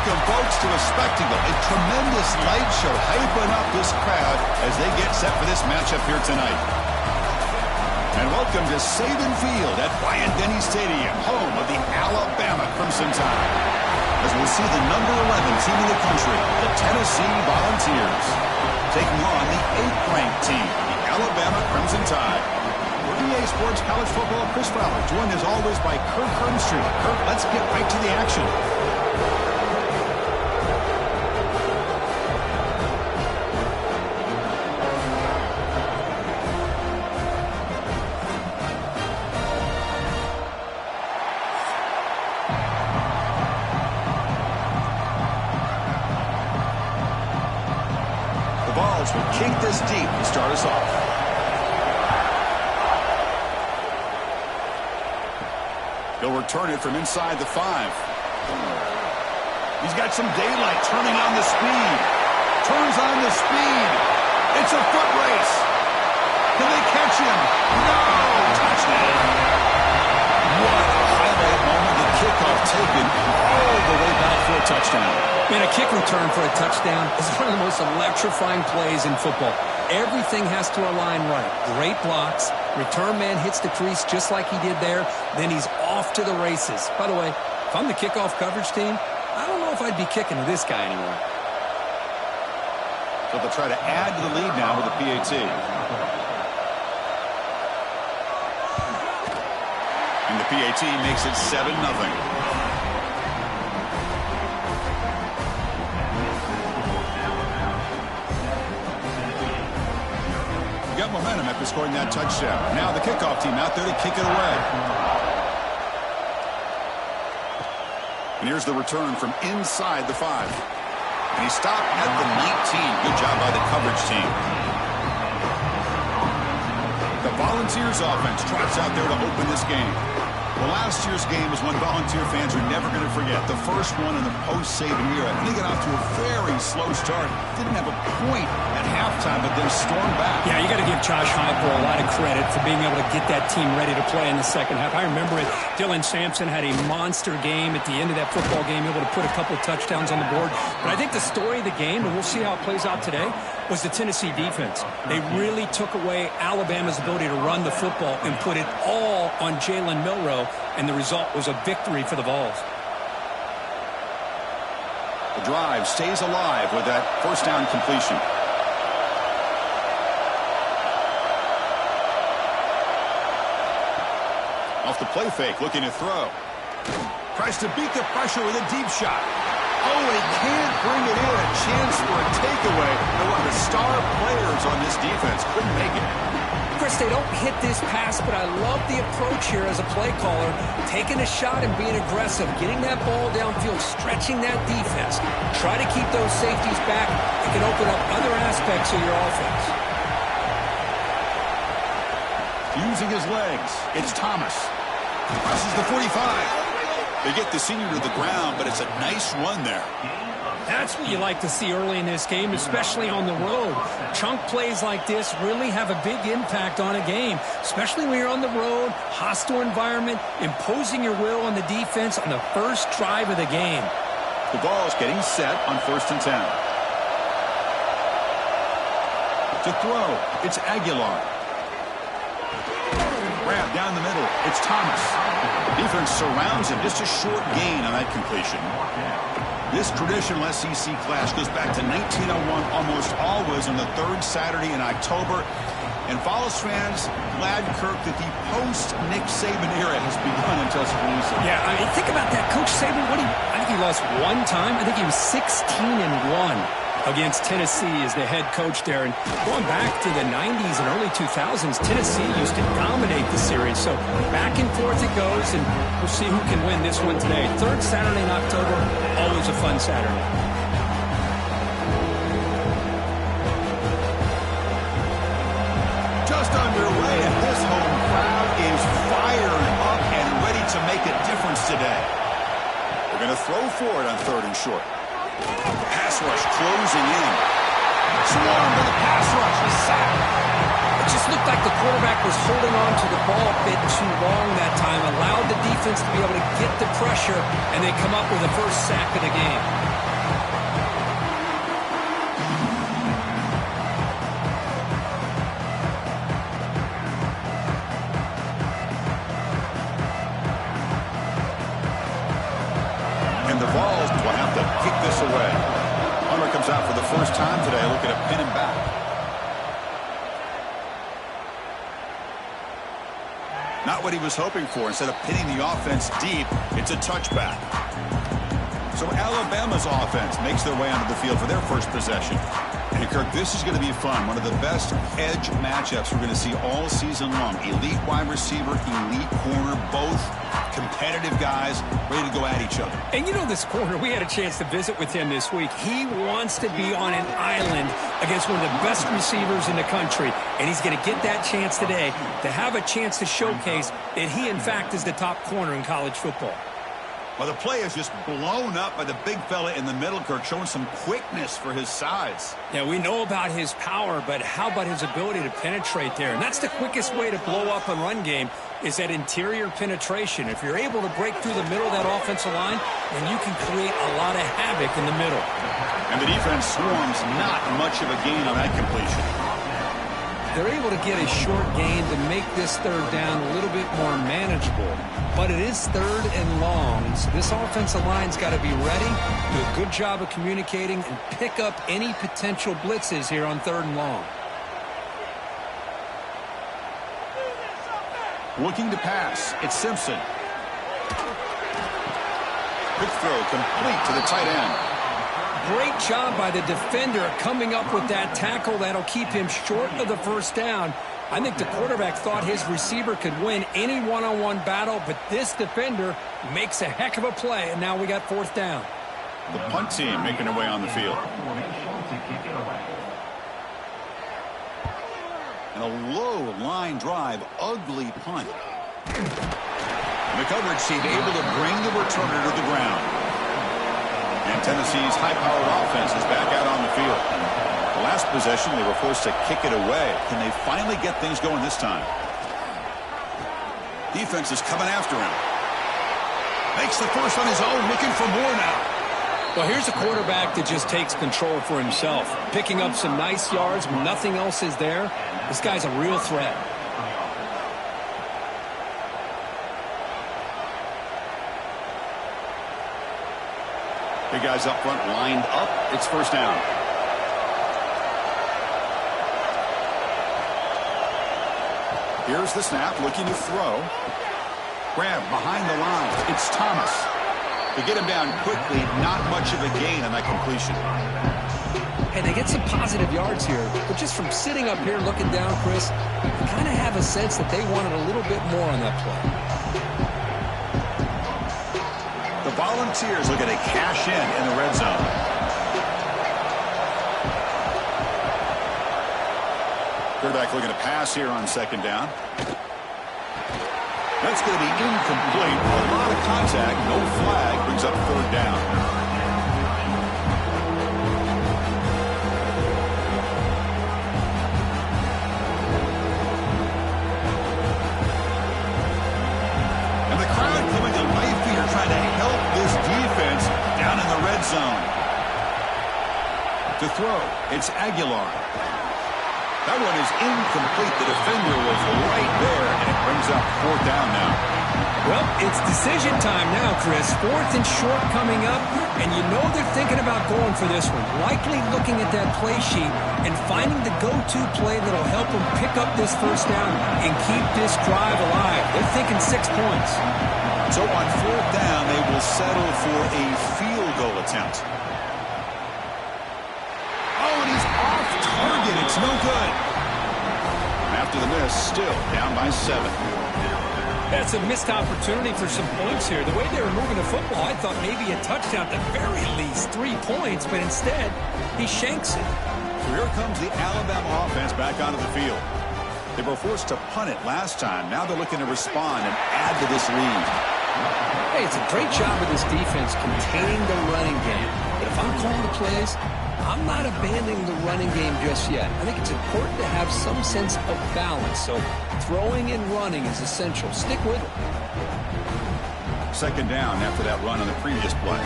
Welcome, folks, to a spectacle, a tremendous light show hyping up this crowd as they get set for this matchup here tonight. And welcome to Saban Field at Bryant-Denny Stadium, home of the Alabama Crimson Tide. As we'll see the number 11 team in the country, the Tennessee Volunteers, taking on the 8th-ranked team, the Alabama Crimson Tide. For EA Sports College Football, Chris Fowler, joined as always by Kirk Herbstreit. Kirk, let's get right to the action. Will kick this deep to start us off. He'll return it from inside the 5. He's got some daylight, turning on the speed. Turns on the speed. It's a foot race. Can they catch him? No! Touchdown. What a highlight moment. The kickoff taken all the way back for a touchdown. Man, a kick return for a touchdown is one of the most electrifying plays in football. Everything has to align right. Great blocks. Return man hits the crease just like he did there. Then he's off to the races. By the way, if I'm the kickoff coverage team, I don't know if I'd be kicking to this guy anymore. So they'll try to add to the lead now with the PAT. And the PAT makes it 7-0. Got momentum after scoring that touchdown. Now the kickoff team out there to kick it away. And here's the return from inside the 5. And he stopped at the 19. Good job by the coverage team. The Volunteers offense trots out there to open this game. Well, last year's game was one Volunteer fans are never going to forget. The first one in the post-Saban era. And they got off to a very slow start. Didn't have a point at halftime, but then stormed back. Yeah, you got to give Josh Heupel a lot of credit for being able to get that team ready to play in the second half. I remember it. Dylan Sampson had a monster game at the end of that football game, able to put a couple touchdowns on the board. But I think the story of the game, and we'll see how it plays out today, was the Tennessee defense. They really took away Alabama's ability to run the football and put it all on Jalen Milroe, and the result was a victory for the Vols. The drive stays alive with that first down completion. Off the play fake, looking to throw. Tries to beat the pressure with a deep shot. Oh, he can't bring it in. A chance for a takeaway. And one of the star players on this defense couldn't make it. Chris, they don't hit this pass, but I love the approach here as a play caller. Taking a shot and being aggressive, getting that ball downfield, stretching that defense. Try to keep those safeties back. It can open up other aspects of your offense. Using his legs, it's Thomas. Crosses the 45. They get the senior to the ground, but it's a nice run there. That's what you like to see early in this game, especially on the road. Chunk plays like this really have a big impact on a game, especially when you're on the road, hostile environment, imposing your will on the defense on the first drive of the game. The ball's getting set on 1st and 10. To throw, it's Aguilar. Grab down the middle, it's Thomas. Defense surrounds him, just a short gain on that completion. This traditional SEC clash goes back to 1901, almost always on the 3rd Saturday in October. And Vols fans, glad, Kirk, that the post-Nick Saban era has begun in Tuscaloosa. Yeah, I mean, think about that. Coach Saban, I think he lost one time. I think he was 16-1 against Tennessee as the head coach there. And going back to the 90s and early 2000s, Tennessee used to dominate the series. So back and forth it goes, and we'll see who can win this one today. 3rd Saturday in October, always a fun Saturday. Just underway, and this home crowd is fired up and ready to make a difference today. They're going to throw for it on 3rd and short. Pass rush closing in. Swarmed by the pass rush. The sack. It just looked like the quarterback was holding on to the ball a bit too long that time, allowed the defense to be able to get the pressure, and they come up with the first sack of the game. And the Vols will have to kick this away. Hunter comes out for the first time today, looking to pin him back. Not what he was hoping for. Instead of pinning the offense deep, it's a touchback. So Alabama's offense makes their way onto the field for their first possession. And Kirk, this is going to be fun. One of the best edge matchups we're going to see all season long. Elite wide receiver, elite corner, both competitive guys ready to go at each other. And you know this corner, we had a chance to visit with him this week. He wants to be on an island against one of the best receivers in the country. And he's going to get that chance today to have a chance to showcase that he, in fact, is the top corner in college football. Well, the play is just blown up by the big fella in the middle, Kirk, showing some quickness for his size. Yeah, we know about his power, but how about his ability to penetrate there? And that's the quickest way to blow up a run game is that interior penetration. If you're able to break through the middle of that offensive line, then you can create a lot of havoc in the middle. And the defense swarms not much of a gain on that completion. They're able to get a short gain to make this third down a little bit more manageable. But it is third and long, so this offensive line's got to be ready, do a good job of communicating, and pick up any potential blitzes here on third and long. Looking to pass, it's Simpson. Quick throw complete to the tight end. Great job by the defender coming up with that tackle that'll keep him short of the first down. I think the quarterback thought his receiver could win any one-on-one battle, but this defender makes a heck of a play, and now we got fourth down. The punt team making their way on the field. And a low line drive, ugly punt. And the coverage team able to bring the returner to the ground. And Tennessee's high-powered offense is back out on the field. The last possession, they were forced to kick it away. Can they finally get things going this time? Defense is coming after him. Makes the first on his own, looking for more now. Well, here's a quarterback that just takes control for himself. Picking up some nice yards when nothing else is there. This guy's a real threat. Big guys up front lined up. It's first down. Here's the snap, looking to throw. Grab behind the line. It's Thomas. To get him down quickly, not much of a gain on that completion. And they get some positive yards here, but just from sitting up here looking down, Chris, you kind of have a sense that they wanted a little bit more on that play. The Volunteers looking to cash in the red zone. Quarterback looking to pass here on second down. That's going to be incomplete. A lot of contact, no flag, brings up third down. And the crowd coming to life here, trying to help this defense down in the red zone. To throw, it's Aguilar. That one is incomplete. The defender was right there, and it brings up fourth down now. Well, it's decision time now, Chris. Fourth and short coming up, and you know they're thinking about going for this one. Likely looking at that play sheet and finding the go-to play that'll help them pick up this first down and keep this drive alive. They're thinking 6 points. So on fourth down, they will settle for a field goal attempt. Oh, and he's off target. It's no good. After the miss, still down by 7. That's a missed opportunity for some points here. The way they were moving the football, I thought maybe a touchdown, at the very least 3 points, but instead, he shanks it. So here comes the Alabama offense back onto the field. They were forced to punt it last time. Now they're looking to respond and add to this lead. Hey, it's a great job of this defense containing the running game. But if I'm calling the plays, I'm not abandoning the running game just yet. I think it's important to have some sense of balance. So throwing and running is essential. Stick with it. Second down after that run on the previous play.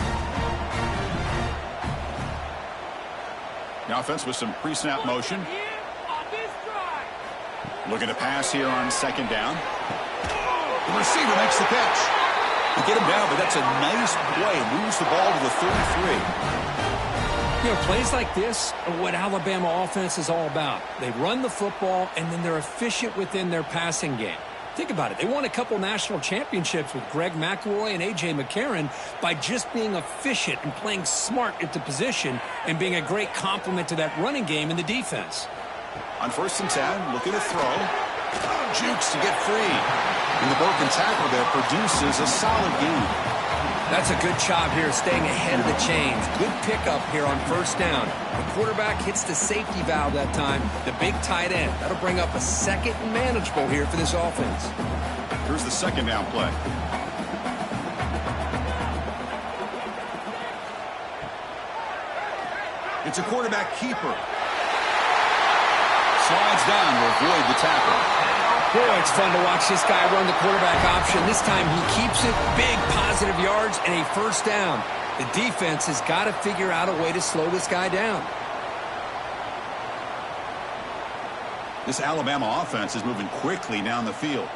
The offense with some pre-snap motion. Looking to pass here on second down. The receiver makes the catch. You get him down, but that's a nice play. Moves the ball to the 33. You know, plays like this are what Alabama offense is all about. They run the football, and then they're efficient within their passing game. Think about it. They won a couple national championships with Greg McElroy and A.J. McCarron by just being efficient and playing smart at the position and being a great complement to that running game in the defense. On 1st and 10, looking to throw. Jukes to get free. And the broken tackle there produces a solid gain. That's a good job here, staying ahead of the chains. Good pickup here on 1st down. The quarterback hits the safety valve that time, the big tight end. That'll bring up a second and manageable here for this offense. Here's the second down play. It's a quarterback keeper. Slides down to avoid the tackle. Boy, it's fun to watch this guy run the quarterback option. This time he keeps it, big positive yards, and a 1st down. The defense has got to figure out a way to slow this guy down. This Alabama offense is moving quickly down the field.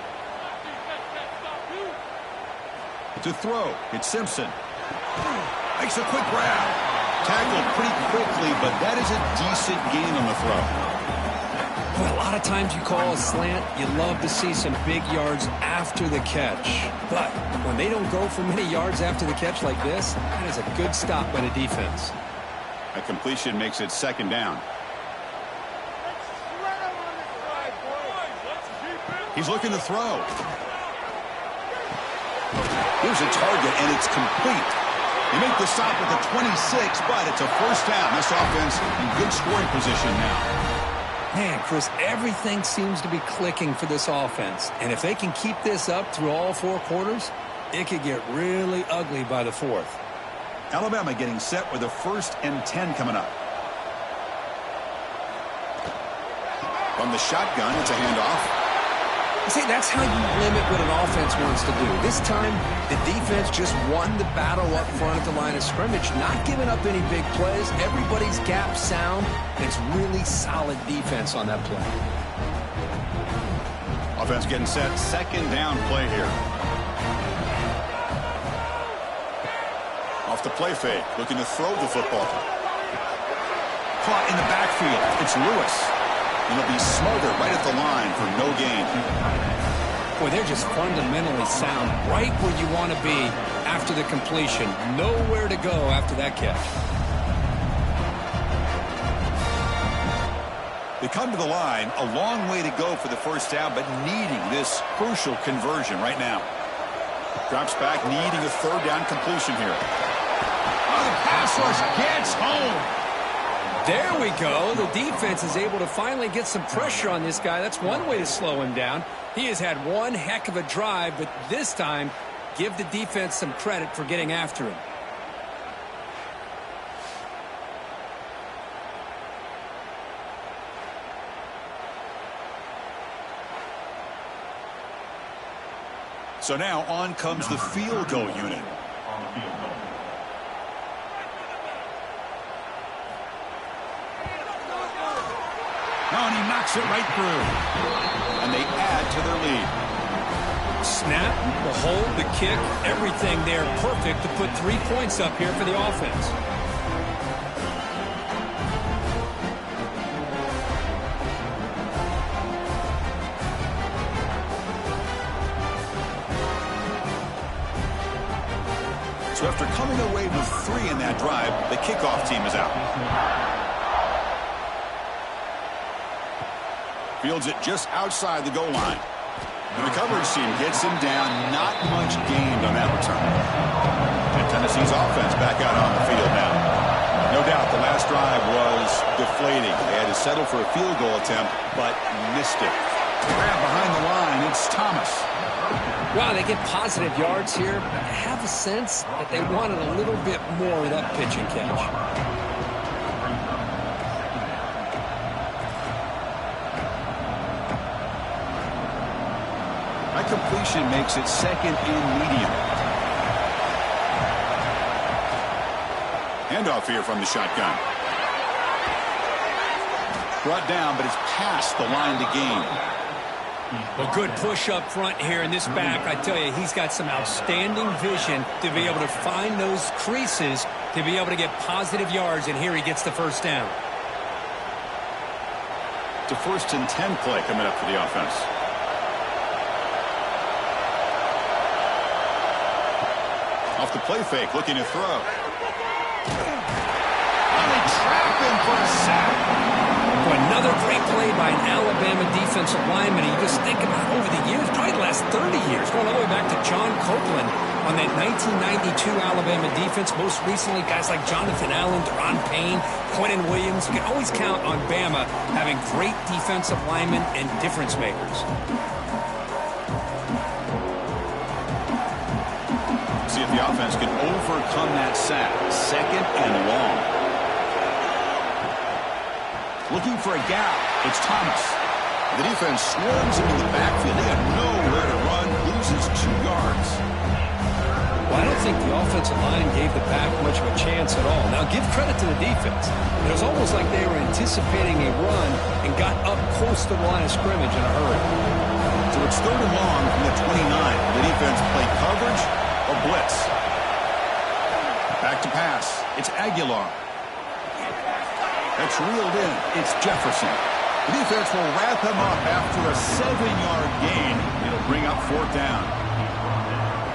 To throw, it's Simpson. Makes a quick grab. Tackled pretty quickly, but that is a decent gain on the throw. Well, a lot of times you call a slant, you love to see some big yards after the catch. But when they don't go for many yards after the catch like this, that is a good stop by the defense. A completion makes it 2nd down. He's looking to throw. Here's a target, and it's complete. They make the stop at the 26, but it's a 1st down. This offense in good scoring position now. Man, Chris, everything seems to be clicking for this offense. And if they can keep this up through all 4 quarters, it could get really ugly by the 4th. Alabama getting set with a 1st and 10 coming up. From the shotgun, it's a handoff. See, that's how you limit what an offense wants to do. This time, the defense just won the battle up front at the line of scrimmage, not giving up any big plays. Everybody's gap sound, and it's really solid defense on that play. Offense getting set, 2nd down play here. Off the play fake, looking to throw the football. Caught in the backfield, it's Lewis. And he'll be smothered right at the line for no gain. Boy, they're just fundamentally sound, right where you want to be after the completion. Nowhere to go after that catch. They come to the line, a long way to go for the 1st down, but needing this crucial conversion right now. Drops back, needing a 3rd down completion here. Oh, the pass rush gets home. There we go. The defense is able to finally get some pressure on this guy. That's one way to slow him down. He has had one heck of a drive, but this time, give the defense some credit for getting after him. So now on comes the field goal unit. Oh, and he knocks it right through. And they add to their lead. Snap, the hold, the kick, everything there perfect to put 3 points up here for the offense. So after coming away with 3 in that drive, the kickoff team is out. Fields it just outside the goal line. And the coverage team gets him down. Not much gained on that return. And Tennessee's offense back out on the field now. No doubt the last drive was deflating. They had to settle for a field goal attempt, but missed it. Grab behind the line. It's Thomas. Well, they get positive yards here, but I have a sense that they wanted a little bit more of that pitch and catch. That completion makes it second and medium. Handoff here from the shotgun. Brought down, but it's past the line to gain. A good push up front here in this back. I tell you, he's got some outstanding vision to be able to find those creases, to be able to get positive yards, and here he gets the first down. It's a 1st and 10 play coming up for the offense. Off the play fake, looking to throw. And they trap him for a sack. Another great play by an Alabama defensive lineman. You just think about over the years, probably the last 30 years, going all the way back to John Copeland on that 1992 Alabama defense. Most recently, guys like Jonathan Allen, Deron Payne, Quentin Williams. You can always count on Bama having great defensive linemen and difference makers. See if the offense can overcome that sack. 2nd and long. Looking for a gap. It's Thomas. The defense swarms into the backfield. They have nowhere to run. Loses 2 yards. Well, I don't think the offensive line gave the back much of a chance at all. Now, give credit to the defense. It was almost like they were anticipating a run and got up close to the line of scrimmage in a hurry. So it's 3rd and long from the 29. The defense play coverage or blitz. Back to pass. It's Aguilar. That's reeled in. It's Jefferson. The defense will wrap him up after a 7-yard gain. It'll bring up 4th down.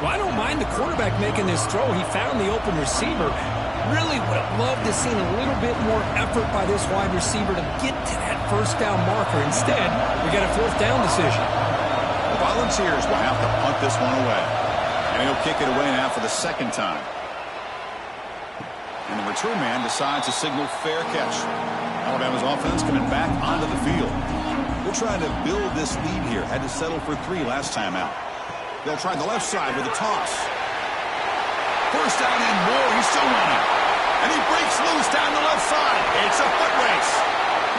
Well, I don't mind the quarterback making this throw. He found the open receiver. Really would have loved to seen a little bit more effort by this wide receiver to get to that 1st down marker. Instead, we got a 4th down decision. The Volunteers will have to punt this one away. And he'll kick it away now for the 2nd time. And the return man decides to signal fair catch. Alabama's offense coming back onto the field. They're trying to build this lead here. Had to settle for 3 last time out. They'll try the left side with a toss. 1st down and more. He's still running. And he breaks loose down the left side. It's a foot race.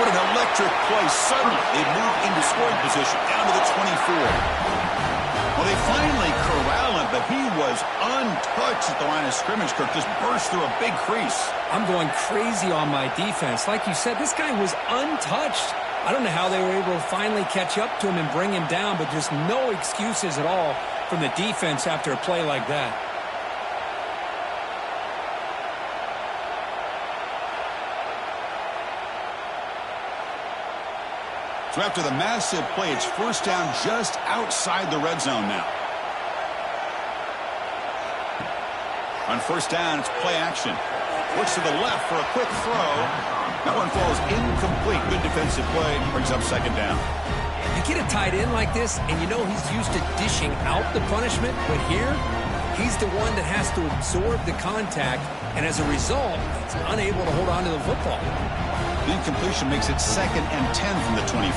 What an electric play. Suddenly, they move into scoring position down to the 24. Well, they finally corral him, but he was untouched at the line of scrimmage. Kirk just burst through a big crease. I'm going crazy on my defense. Like you said, this guy was untouched. I don't know how they were able to finally catch up to him and bring him down, but just no excuses at all from the defense after a play like that. So after the massive play, it's 1st down just outside the red zone now. On 1st down, it's play action. Looks to the left for a quick throw. That one falls incomplete. Good defensive play. Brings up 2nd down. You get a tight end like this, and you know he's used to dishing out the punishment, but here, he's the one that has to absorb the contact, and as a result, he's unable to hold on to the football. The incompletion makes it 2nd and 10 from the 24.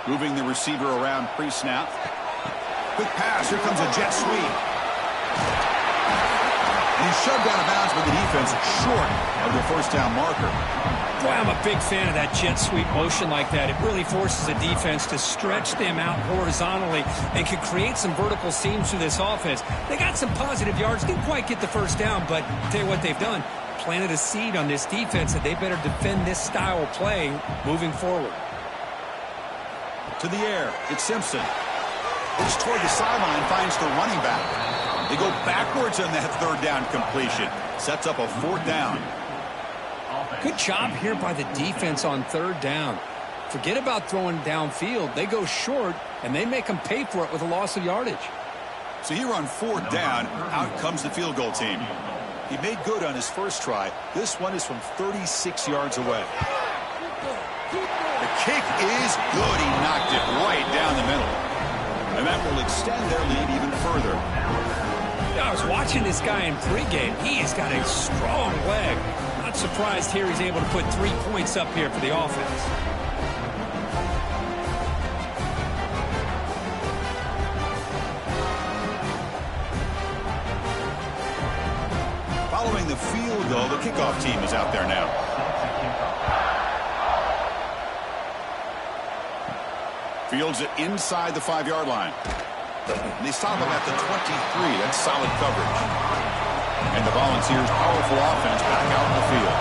Moving the receiver around pre-snap. Quick pass. Here comes a jet sweep. And he's shoved out of bounds by the defense short of the 1st down marker. Boy, I'm a big fan of that jet sweep motion like that. It really forces a defense to stretch them out horizontally and can create some vertical seams through this offense. They got some positive yards. Didn't quite get the 1st down, but I'll tell you what they've done. Planted a seed on this defense that they better defend this style of play moving forward. To the air. It's Simpson. Looks toward the sideline, finds the running back. They go backwards on that 3rd down completion. Sets up a 4th down. Good job here by the defense on 3rd down. Forget about throwing downfield. They go short, and they make them pay for it with a loss of yardage. So here on 4th down, out comes the field goal team. He made good on his first try. This one is from 36 yards away. The kick is good. He knocked it right down the middle. And that will extend their lead even further. I was watching this guy in pregame. He has got a strong leg. Not surprised here he's able to put 3 points up here for the offense. the field goal. The kickoff team is out there now. Fields it inside the 5-yard line. And they stop him at the 23. That's solid coverage. And the Volunteers' powerful offense back out in the field.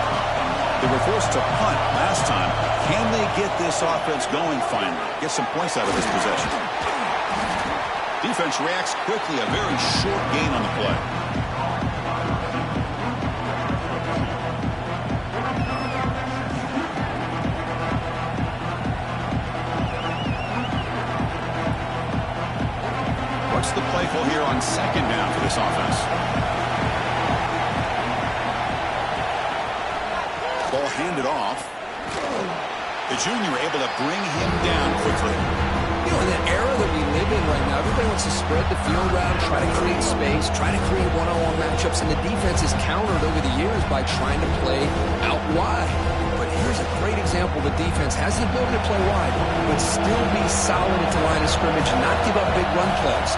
They were forced to punt last time. Can they get this offense going finally? Get some points out of this possession. Defense reacts quickly. A very short gain on the play. What's the play call here on second down for this offense? Ball handed off. The junior able to bring him down quickly. You know, in the era that we live in right now, everybody wants to spread the field around, try to create space, try to create one-on-one matchups, and the defense is countered over the years by trying to play out wide. But here's a great example. The defense has the ability to play wide, but still be solid at the line of scrimmage and not give up big run plays.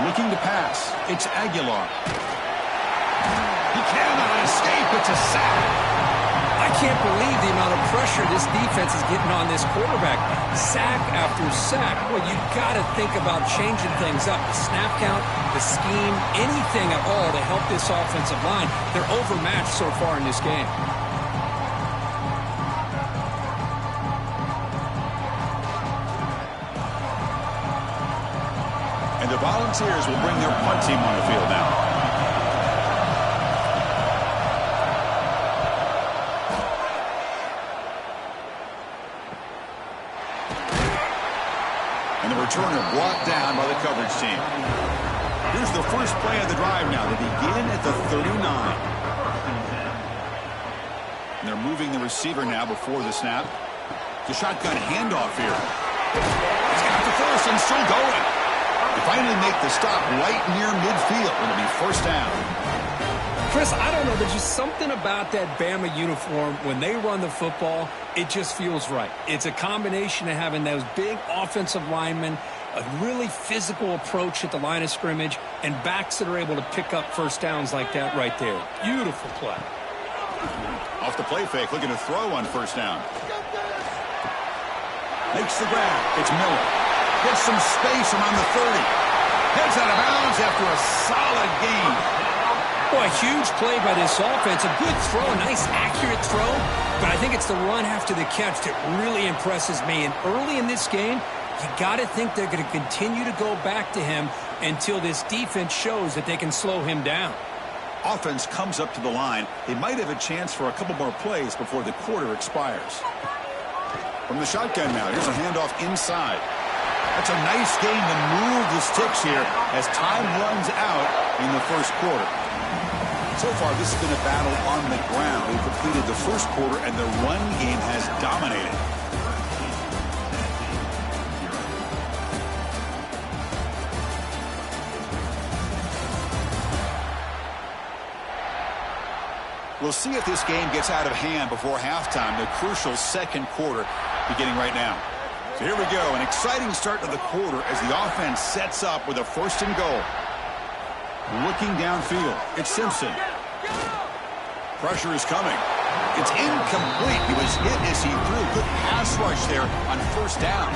Looking to pass. It's Aguilar. He cannot escape. It's a sack. I can't believe the amount of pressure this defense is getting on this quarterback. Sack after sack. Well, you've got to think about changing things up. The snap count, the scheme, anything at all to help this offensive line. They're overmatched so far in this game. And the Volunteers will bring their punt team on the field now. And the returner brought down by the coverage team. Here's the first play of the drive now. They begin at the 39. And they're moving the receiver now before the snap. The shotgun handoff here. He's got the first and still going. They finally make the stop right near midfield. It'll be first down. Chris, I don't know. There's just something about that Bama uniform. When they run the football, it just feels right. It's a combination of having those big offensive linemen, a really physical approach at the line of scrimmage, and backs that are able to pick up first downs like that right there. Beautiful play. Off the play fake, looking to throw on first down. Makes the grab. It's Miller. Gets some space around the 30. Heads out of bounds after a solid gain. Boy, a huge play by this offense. A good throw, a nice accurate throw. But I think it's the run after the catch that really impresses me. And early in this game, you got to think they're going to continue to go back to him until this defense shows that they can slow him down. Offense comes up to the line. They might have a chance for a couple more plays before the quarter expires. From the shotgun now, here's a handoff inside. That's a nice game to move the sticks here as time runs out in the first quarter. So far, this has been a battle on the ground. We've completed the first quarter, and the run game has dominated. We'll see if this game gets out of hand before halftime, the crucial second quarter beginning right now. So here we go, an exciting start to the quarter as the offense sets up with a first and goal. Looking downfield, it's Simpson. Pressure is coming. It's incomplete. He was hit as he threw. Good pass rush there on first down.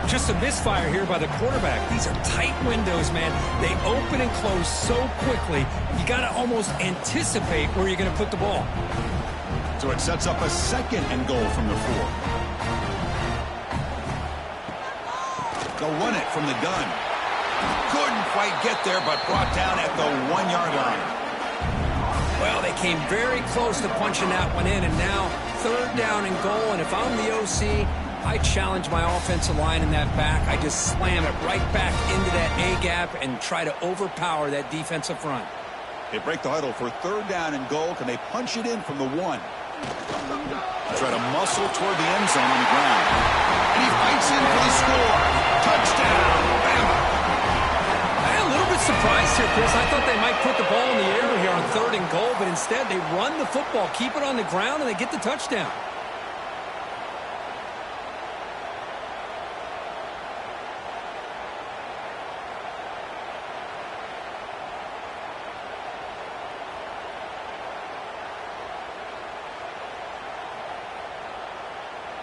Just a misfire here by the quarterback. These are tight windows, man. They open and close so quickly, you got to almost anticipate where you're going to put the ball. So it sets up a second and goal from the 4. They'll run it from the gun. Couldn't quite get there, but brought down at the 1-yard line. Well, they came very close to punching that one in, and now third down and goal. And if I'm the OC, I challenge my offensive line in that back. I just slam it right back into that A-gap and try to overpower that defensive front. They break the huddle for third down and goal. Can they punch it in from the 1? Try to muscle toward the end zone on the ground. And he fights in for the score. Touchdown, Bama. I'm a little bit surprised here, Chris. I thought they might put the ball in the air here on third and goal, but instead they run the football, keep it on the ground, and they get the touchdown.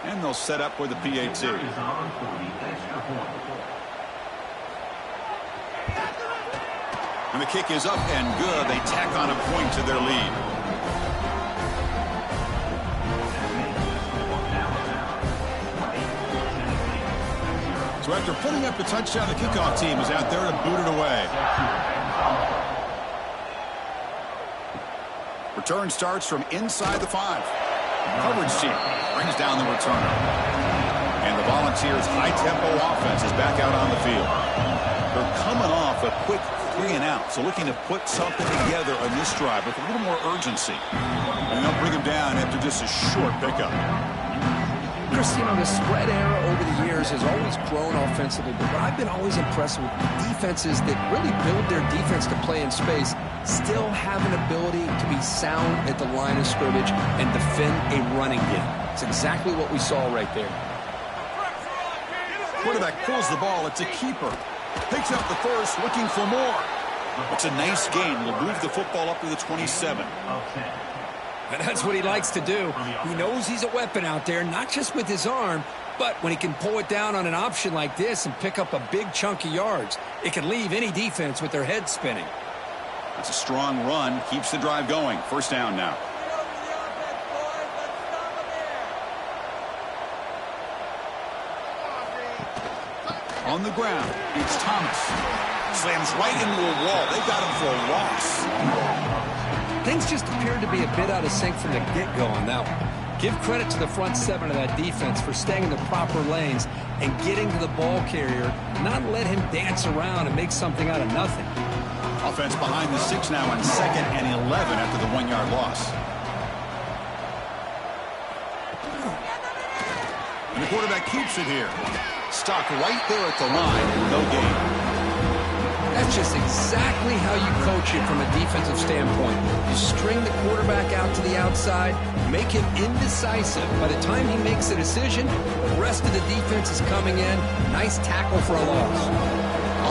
And they'll set up with the PAT. And the kick is up and good. They tack on a point to their lead. So after putting up the touchdown, the kickoff team is out there to boot it away. Return starts from inside the 5. Coverage team brings down the returner. And the Volunteers' high-tempo offense is back out on the field. They're coming off a quick 3-and-out, so looking to put something together on this drive with a little more urgency. And they'll bring them down after just a short pickup. Chris, you know, the spread era over the years has always grown offensively, but I've been always impressed with defenses that really build their defense to play in space, still have an ability to be sound at the line of scrimmage and defend a running game. It's exactly what we saw right there. Quarterback pulls the ball. It's a keeper. Picks up the first, looking for more. It's a nice gain. Will move the football up to the 27. And that's what he likes to do. He knows he's a weapon out there, not just with his arm, but when he can pull it down on an option like this and pick up a big chunk of yards, it can leave any defense with their head spinning. That's a strong run. Keeps the drive going. First down now. On the ground, it's Thomas. Slams right into a wall. They got him for a loss. Things just appeared to be a bit out of sync from the get-go on that one. Give credit to the front 7 of that defense for staying in the proper lanes and getting to the ball carrier, not let him dance around and make something out of nothing. Offense behind the 6 now on 2nd and 11 after the 1-yard loss. And the quarterback keeps it here. Stuck right there at the line. No gain. That's just exactly how you coach it from a defensive standpoint. You string the quarterback out to the outside, make him indecisive. By the time he makes a decision, the rest of the defense is coming in. Nice tackle for a loss.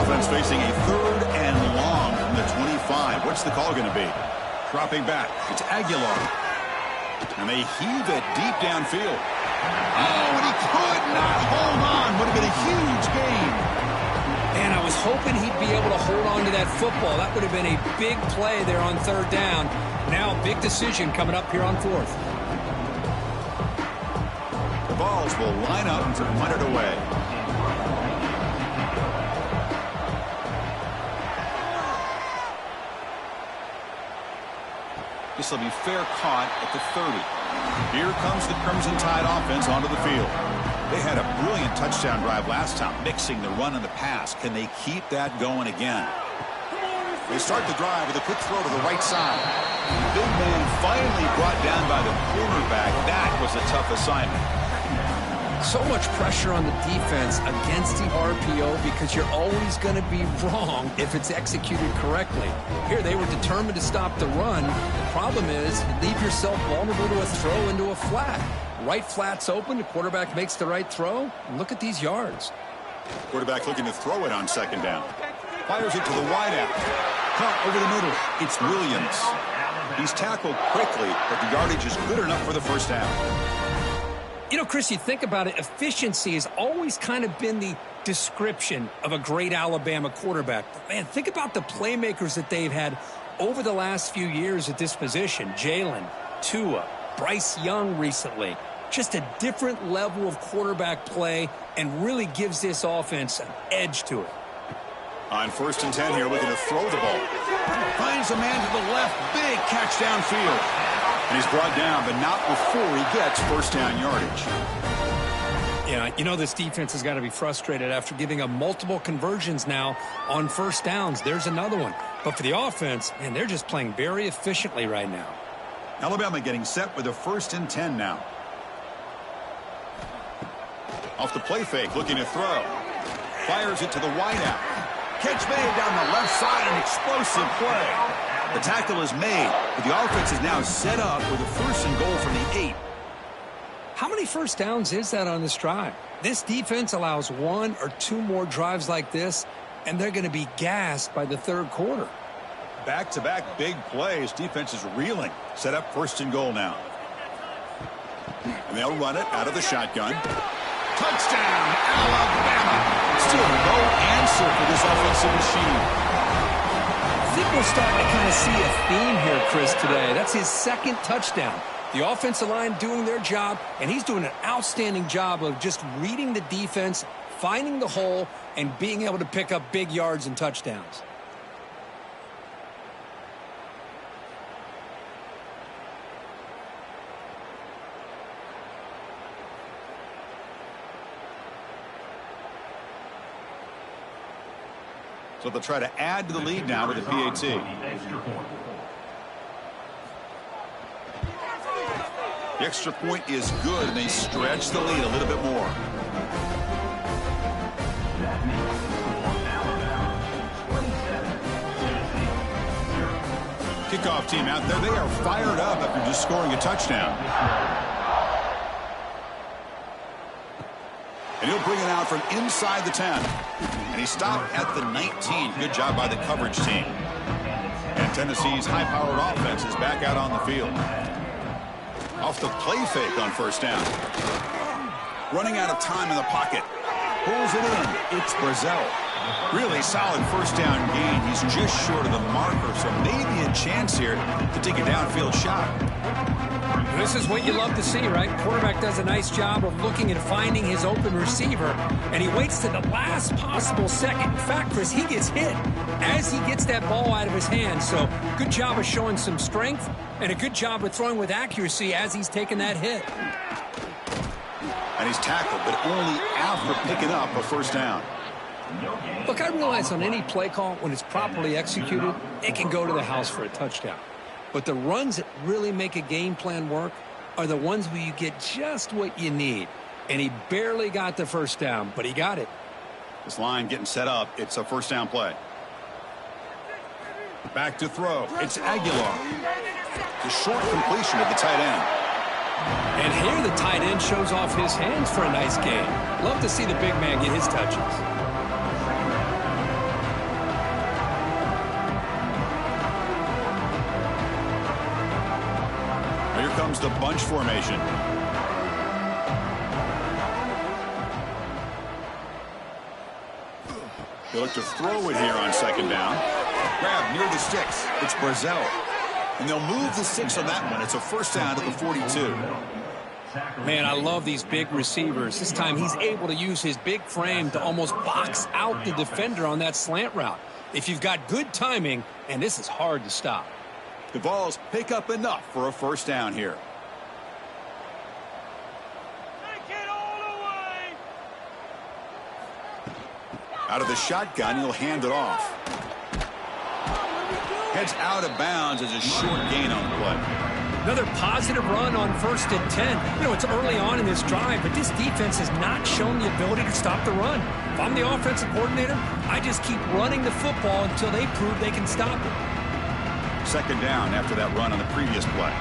Offense facing a 3rd and long from the 25. What's the call going to be? Dropping back. It's Aguilar. And they heave it deep downfield. Oh, and he could not hold on. Would have been a huge gain. And I was hoping he'd be able to hold on to that football. That would have been a big play there on 3rd down. Now a big decision coming up here on 4th. The balls will line up to punt it away. This will be fair caught at the 30. Here comes the Crimson Tide offense onto the field. They had a brilliant touchdown drive last time, mixing the run and the pass. Can they keep that going again? They start the drive with a quick throw to the right side. Big man finally brought down by the quarterback. That was a tough assignment. So much pressure on the defense against the RPO because you're always going to be wrong if it's executed correctly. Here, they were determined to stop the run. The problem is you leave yourself vulnerable to a throw into a flat. Right flat's open, the quarterback makes the right throw. Look at these yards. Quarterback looking to throw it on 2nd down. Fires it to the wideout. Caught over the middle. It's Williams. He's tackled quickly, but the yardage is good enough for the first down. You know, Chris, you think about it, efficiency has always kind of been the description of a great Alabama quarterback. But, man, think about the playmakers that they've had over the last few years at this position. Jalen, Tua, Bryce Young recently. Just a different level of quarterback play and really gives this offense an edge to it. On 1st and 10 here, looking to throw the ball. Finds a man to the left. Big catch downfield. And he's brought down, but not before he gets first down yardage. Yeah, you know this defense has got to be frustrated after giving up multiple conversions now on 1st downs. There's another one. But for the offense, man, they're just playing very efficiently right now. Alabama getting set with a 1st and 10 now. Off the play fake, looking to throw. Fires it to the wideout. Catch made down the left side, an explosive play. The tackle is made, but the offense is now set up with a 1st and goal from the 8. How many 1st downs is that on this drive? This defense allows 1 or 2 more drives like this, and they're going to be gassed by the 3rd quarter. Back-to-back big plays. Defense is reeling. Set up 1st and goal now. And they'll run it out of the shotgun. Touchdown, Alabama. Still no answer for this offensive machine. I think we're starting to kind of see a theme here, Chris, today. That's his second touchdown. The offensive line doing their job, and he's doing an outstanding job of just reading the defense, finding the hole, and being able to pick up big yards and touchdowns. So they'll try to add to the lead now with the PAT. The extra point is good, and they stretch the lead a little bit more. Kickoff team out there. They are fired up after just scoring a touchdown. And he'll bring it out from inside the 10. And he stopped at the 19. Good job by the coverage team. And Tennessee's high-powered offense is back out on the field. Off the play fake on first down. Running out of time in the pocket. Pulls it in. It's Brazil. Really solid first down gain. He's just short of the marker, so maybe a chance here to take a downfield shot. This is what you love to see, right? Quarterback does a nice job of looking and finding his open receiver, and he waits to the last possible second. In fact, Chris, he gets hit as he gets that ball out of his hands. So good job of showing some strength and a good job of throwing with accuracy as he's taking that hit. And he's tackled, but only after picking up a first down. Look, I realize on any play call, when it's properly executed, it can go to the house for a touchdown. But the runs that really make a game plan work are the ones where you get just what you need. And he barely got the first down, but he got it. This line getting set up. It's a first down play. Back to throw. It's Aguilar. The short completion of the tight end. And here the tight end shows off his hands for a nice gain. Love to see the big man get his touches. Here comes the bunch formation. They look to throw it here on second down. Grab near the sticks. It's Brazil. And they'll move the 6 on that one. It's a first down to the 42. Man, I love these big receivers. This time he's able to use his big frame to almost box out the defender on that slant route. If you've got good timing, and this is hard to stop. The Vols pick up enough for a first down here. Out of the shotgun, he'll hand it off. Heads out of bounds as a short gain on the play. Another positive run on 1st and 10. You know, it's early on in this drive, but this defense has not shown the ability to stop the run. If I'm the offensive coordinator, I just keep running the football until they prove they can stop it. Second down after that run on the previous play.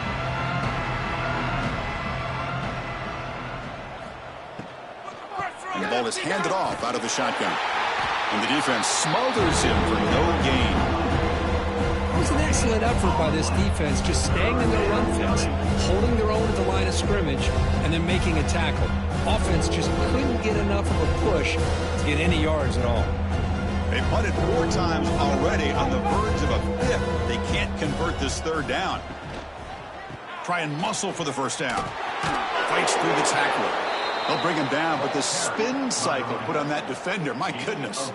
And the ball is handed off out of the shotgun. And the defense smothers him for no gain. It was an excellent effort by this defense, just staying in their run fence, holding their own at the line of scrimmage, and then making a tackle. Offense just couldn't get enough of a push to get any yards at all. They punted 4 times already, on the verge of a 5th. They can't convert this third down. Try and muscle for the first down. Fights through the tackler. They'll bring him down, but the spin cycle put on that defender, my goodness.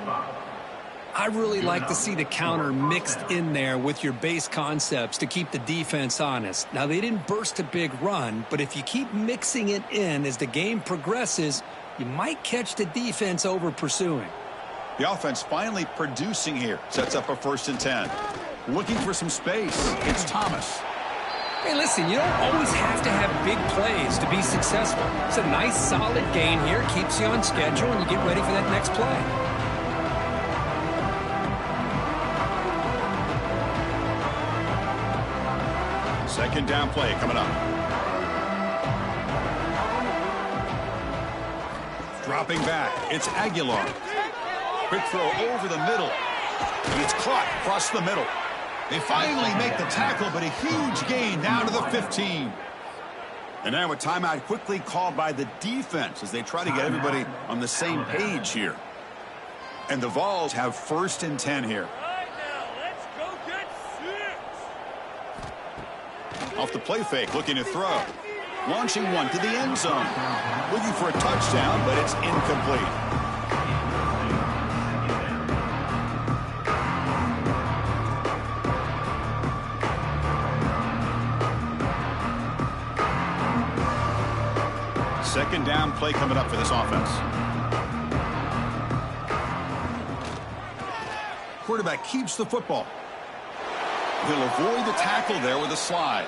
I really like to see the counter mixed in there with your base concepts to keep the defense honest. Now, they didn't burst a big run, but if you keep mixing it in as the game progresses, you might catch the defense over pursuing. The offense finally producing here. Sets up a 1st and 10. Looking for some space. It's Thomas. Hey, listen, you don't always have to have big plays to be successful. It's a nice, solid gain here. Keeps you on schedule, and you get ready for that next play. Second down play coming up. Dropping back. It's Aguilar. Quick throw over the middle. And it's caught across the middle. They finally make the tackle, but a huge gain down to the 15. And now a timeout quickly called by the defense as they try to get everybody on the same page here. And the Vols have 1st and 10 here. Right now, let's go get 6. Off the play fake, looking to throw. Launching one to the end zone. Looking for a touchdown, but it's incomplete. Second down play coming up for this offense. Quarterback keeps the football. He'll avoid the tackle there with a slide.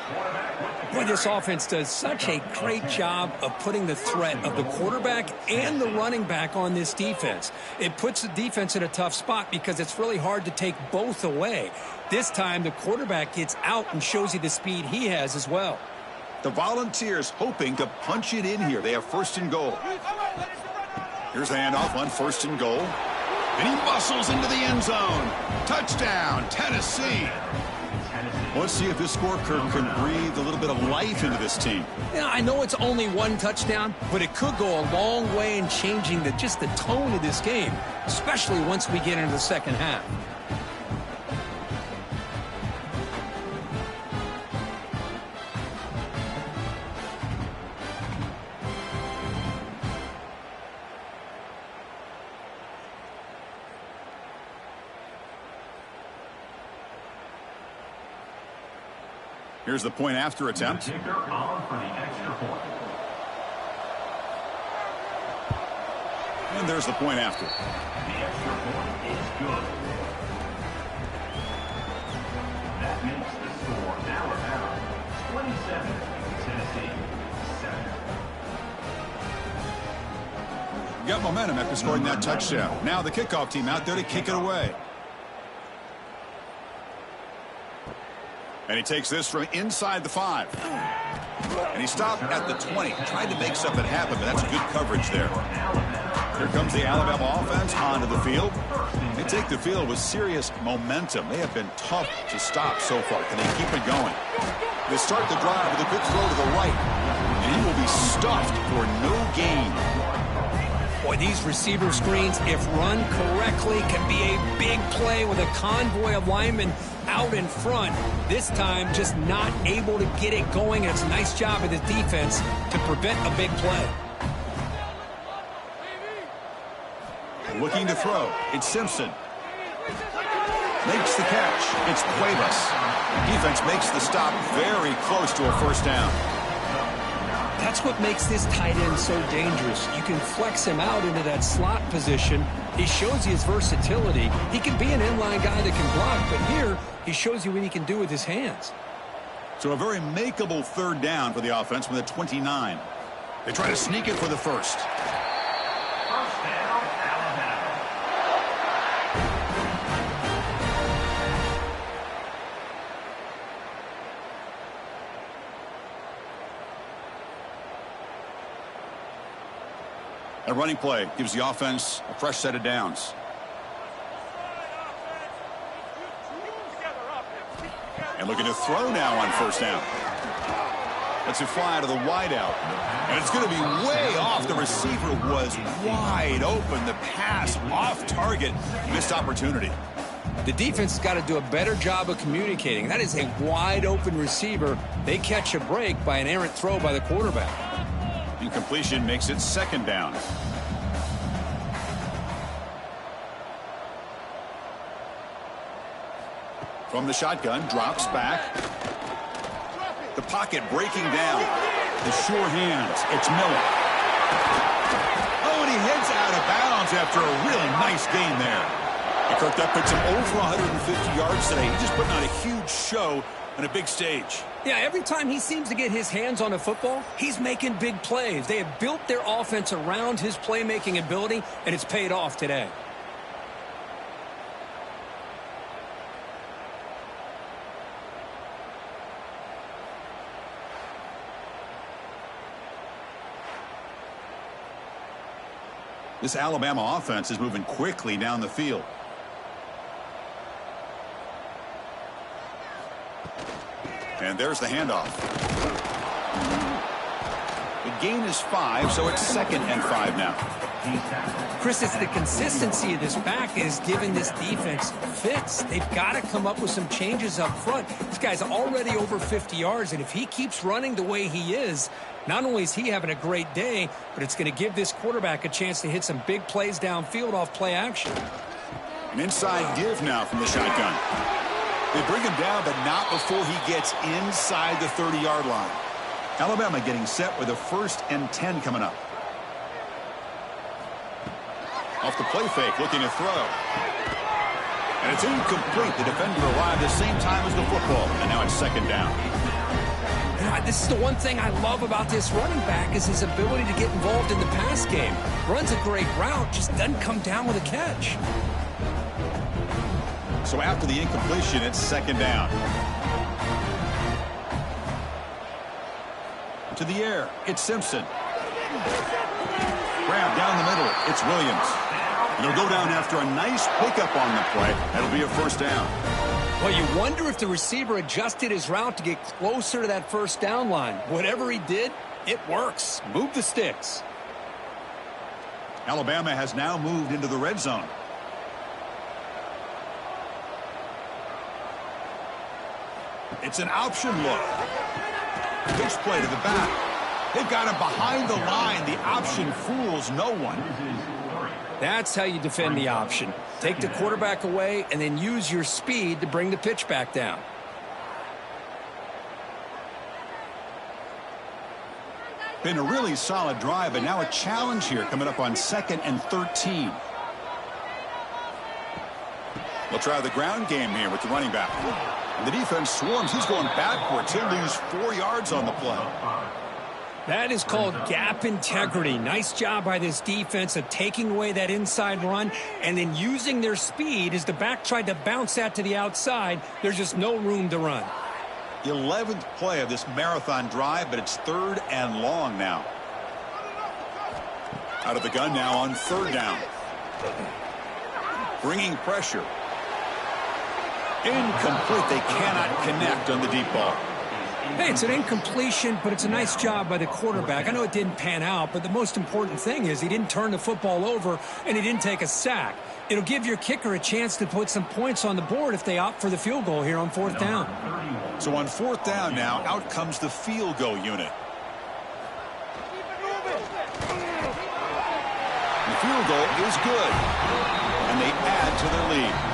Boy, this offense does such a great job of putting the threat of the quarterback and the running back on this defense. It puts the defense in a tough spot because it's really hard to take both away. This time, the quarterback gets out and shows you the speed he has as well. The Volunteers hoping to punch it in here. They have 1st and goal. Here's the handoff on 1st and goal. And he muscles into the end zone. Touchdown, Tennessee. Let's see if this score can breathe a little bit of life into this team. Yeah, I know it's only 1 touchdown, but it could go a long way in changing just the tone of this game, especially once we get into the second half. Here's the point after attempt. On for the extra point. And there's the point after. The extra point is good. That makes the score Alabama 27, Tennessee 7. Got momentum after scoring that touchdown. Now the kickoff team out there to kick it away. And he takes this from inside the 5. And he stopped at the 20. Tried to make something happen, but that's good coverage there. Here comes the Alabama offense onto the field. They take the field with serious momentum. They have been tough to stop so far. Can they keep it going? They start the drive with a good throw to the right. And he will be stuffed for no gain. Boy, these receiver screens, if run correctly, can be a big play with a convoy of linemen out in front. This time, just not able to get it going. And it's a nice job of the defense to prevent a big play. Looking to throw. It's Simpson. Makes the catch. It's Cuevas. Defense makes the stop very close to a 1st down. That's what makes this tight end so dangerous. You can flex him out into that slot position. He shows you his versatility. He can be an inline guy that can block, but here he shows you what he can do with his hands. So a very makeable 3rd down for the offense from the 29. They try to sneak it for the 1st. First down, Alabama. A running play gives the offense a fresh set of downs. And looking to throw now on 1st down. Lets it fly to the wideout. And it's going to be way off. The receiver was wide open. The pass off target. Missed opportunity. The defense has got to do a better job of communicating. That is a wide open receiver. They catch a break by an errant throw by the quarterback. Incompletion makes it 2nd down. From the shotgun, drops back. The pocket breaking down. The sure hands. It's Miller. Oh, and he heads out of bounds after a really nice game there. And Kirk, that puts him over 150 yards today. He's just putting on a huge show on a big stage. Yeah, every time he seems to get his hands on a football, he's making big plays. They have built their offense around his playmaking ability, and it's paid off today. This Alabama offense is moving quickly down the field. And there's the handoff. The gain is 5, so it's 2nd and 5 now. Chris, it's the consistency of this back is giving this defense fits. They've got to come up with some changes up front. This guy's already over 50 yards, and if he keeps running the way he is, not only is he having a great day, but it's going to give this quarterback a chance to hit some big plays downfield off play action. An inside give now from the shotgun. They bring him down, but not before he gets inside the 30-yard line. Alabama getting set with a 1st and 10 coming up. Off the play fake, looking to throw. And it's incomplete. The defender arrived the same time as the football, and now it's 2nd down. This is the one thing I love about this running back is his ability to get involved in the pass game. Runs a great route, just doesn't come down with a catch. So after the incompletion, it's 2nd down. To the air, it's Simpson. Grab down the middle, it's Williams. And he'll go down after a nice pickup on the play. That'll be a 1st down. Well, you wonder if the receiver adjusted his route to get closer to that 1st down line. Whatever he did, it works. Move the sticks. Alabama has now moved into the red zone. It's an option look. Pitch play to the back. They've got him behind the line. The option fools no one. That's how you defend the option. Take the quarterback away and then use your speed to bring the pitch back down. Been a really solid drive, but now a challenge here coming up on 2nd and 13. We'll try the ground game here with the running back. And the defense swarms. He's going backwards. He'll lose 4 yards on the play. That is called gap integrity. Nice job by this defense of taking away that inside run and then using their speed as the back tried to bounce that to the outside. There's just no room to run. 11th play of this marathon drive, but it's 3rd and long now. Out of the gun now on 3rd down. Bringing pressure. Incomplete. They cannot connect on the deep ball. Hey, it's an incompletion, but it's a nice job by the quarterback. I know it didn't pan out, but the most important thing is he didn't turn the football over and he didn't take a sack. It'll give your kicker a chance to put some points on the board if they opt for the field goal here on 4th down. So on 4th down now, out comes the field goal unit. The field goal is good, and they add to their lead.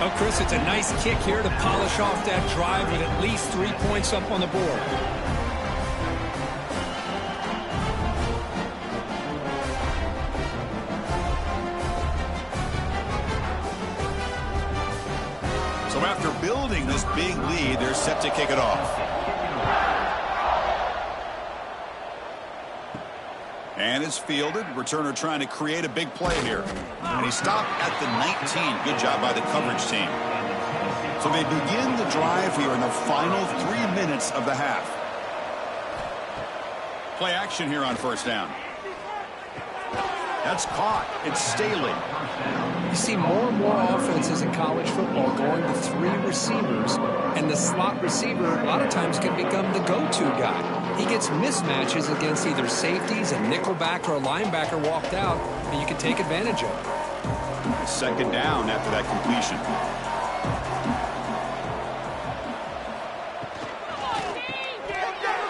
Oh, Chris, it's a nice kick here to polish off that drive with at least 3 points up on the board. So after building this big lead, they're set to kick it off. And it's fielded. Returner trying to create a big play here. And he stopped at the 19. Good job by the coverage team. So they begin the drive here in the final 3 minutes of the half. Play action here on 1st down. That's caught. It's Staley. You see more and more offenses in college football going to 3 receivers, and the slot receiver a lot of times can become the go-to guy. He gets mismatches against either safeties, a nickelback, or a linebacker walked out, and you can take advantage of it. 2nd down after that completion.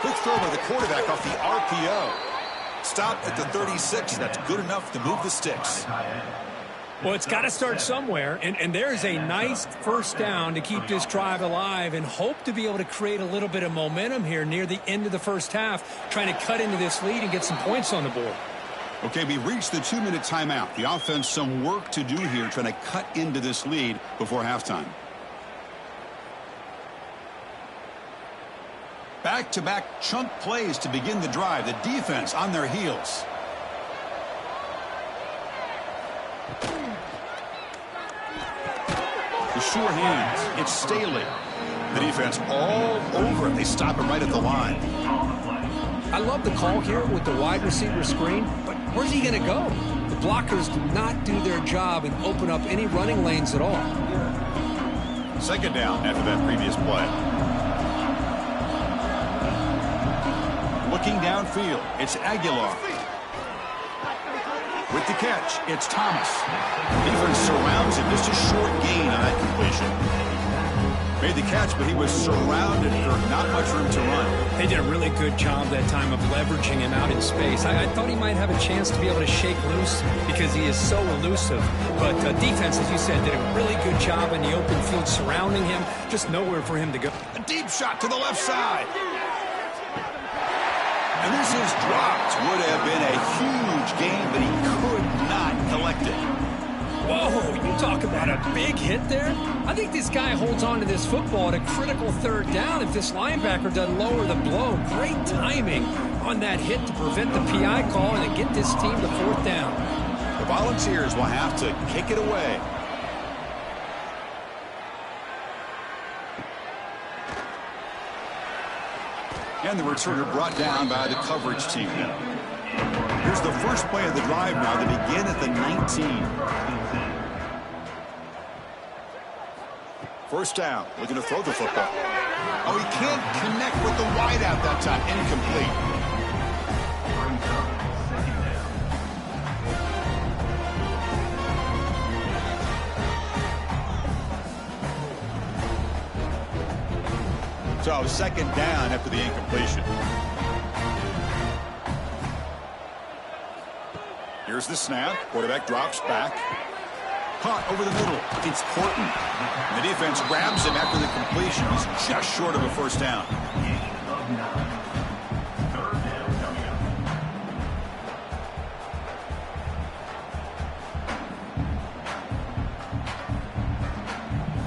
Quick throw by the quarterback off the RPO. Stop at the 36. That's good enough to move the sticks. Well, it's got to start somewhere, and there's a nice 1st down to keep this drive alive and hope to be able to create a little bit of momentum here near the end of the 1st half, trying to cut into this lead and get some points on the board. Okay, we reached the 2-minute timeout. The offense some work to do here trying to cut into this lead before halftime. Back-to-back chunk plays to begin the drive. The defense on their heels. The sure hands. It's Staley. The defense all over him. They stop him right at the line. I love the call here with the wide receiver screen, but where's he going to go? The blockers do not do their job and open up any running lanes at all. 2nd down after that previous play. Looking downfield, it's Aguilar. With the catch, it's Thomas. Defense surrounds him. Just a short gain on that completion. Made the catch, but he was surrounded for not much room to run. They did a really good job that time of leveraging him out in space. I thought he might have a chance to be able to shake loose because he is so elusive. But defense, as you said, did a really good job in the open field surrounding him. Just nowhere for him to go. A deep shot to the left side. And this is dropped. Would have been a huge gain, but he could not collect it. Whoa, you talk about a big hit there? I think this guy holds on to this football at a critical third down if this linebacker doesn't lower the blow. Great timing on that hit to prevent the PI call and to get this team to fourth down. The Volunteers will have to kick it away. And the returner brought down by the coverage team. Here's the first play of the drive now. They begin at the 19. First down, looking to throw the football. Oh, he can't connect with the wideout that time. Incomplete. So second down after the incompletion. Here's the snap. Quarterback drops back. Caught over the middle. It's Porton. The defense grabs him after the completion. He's just short of a first down.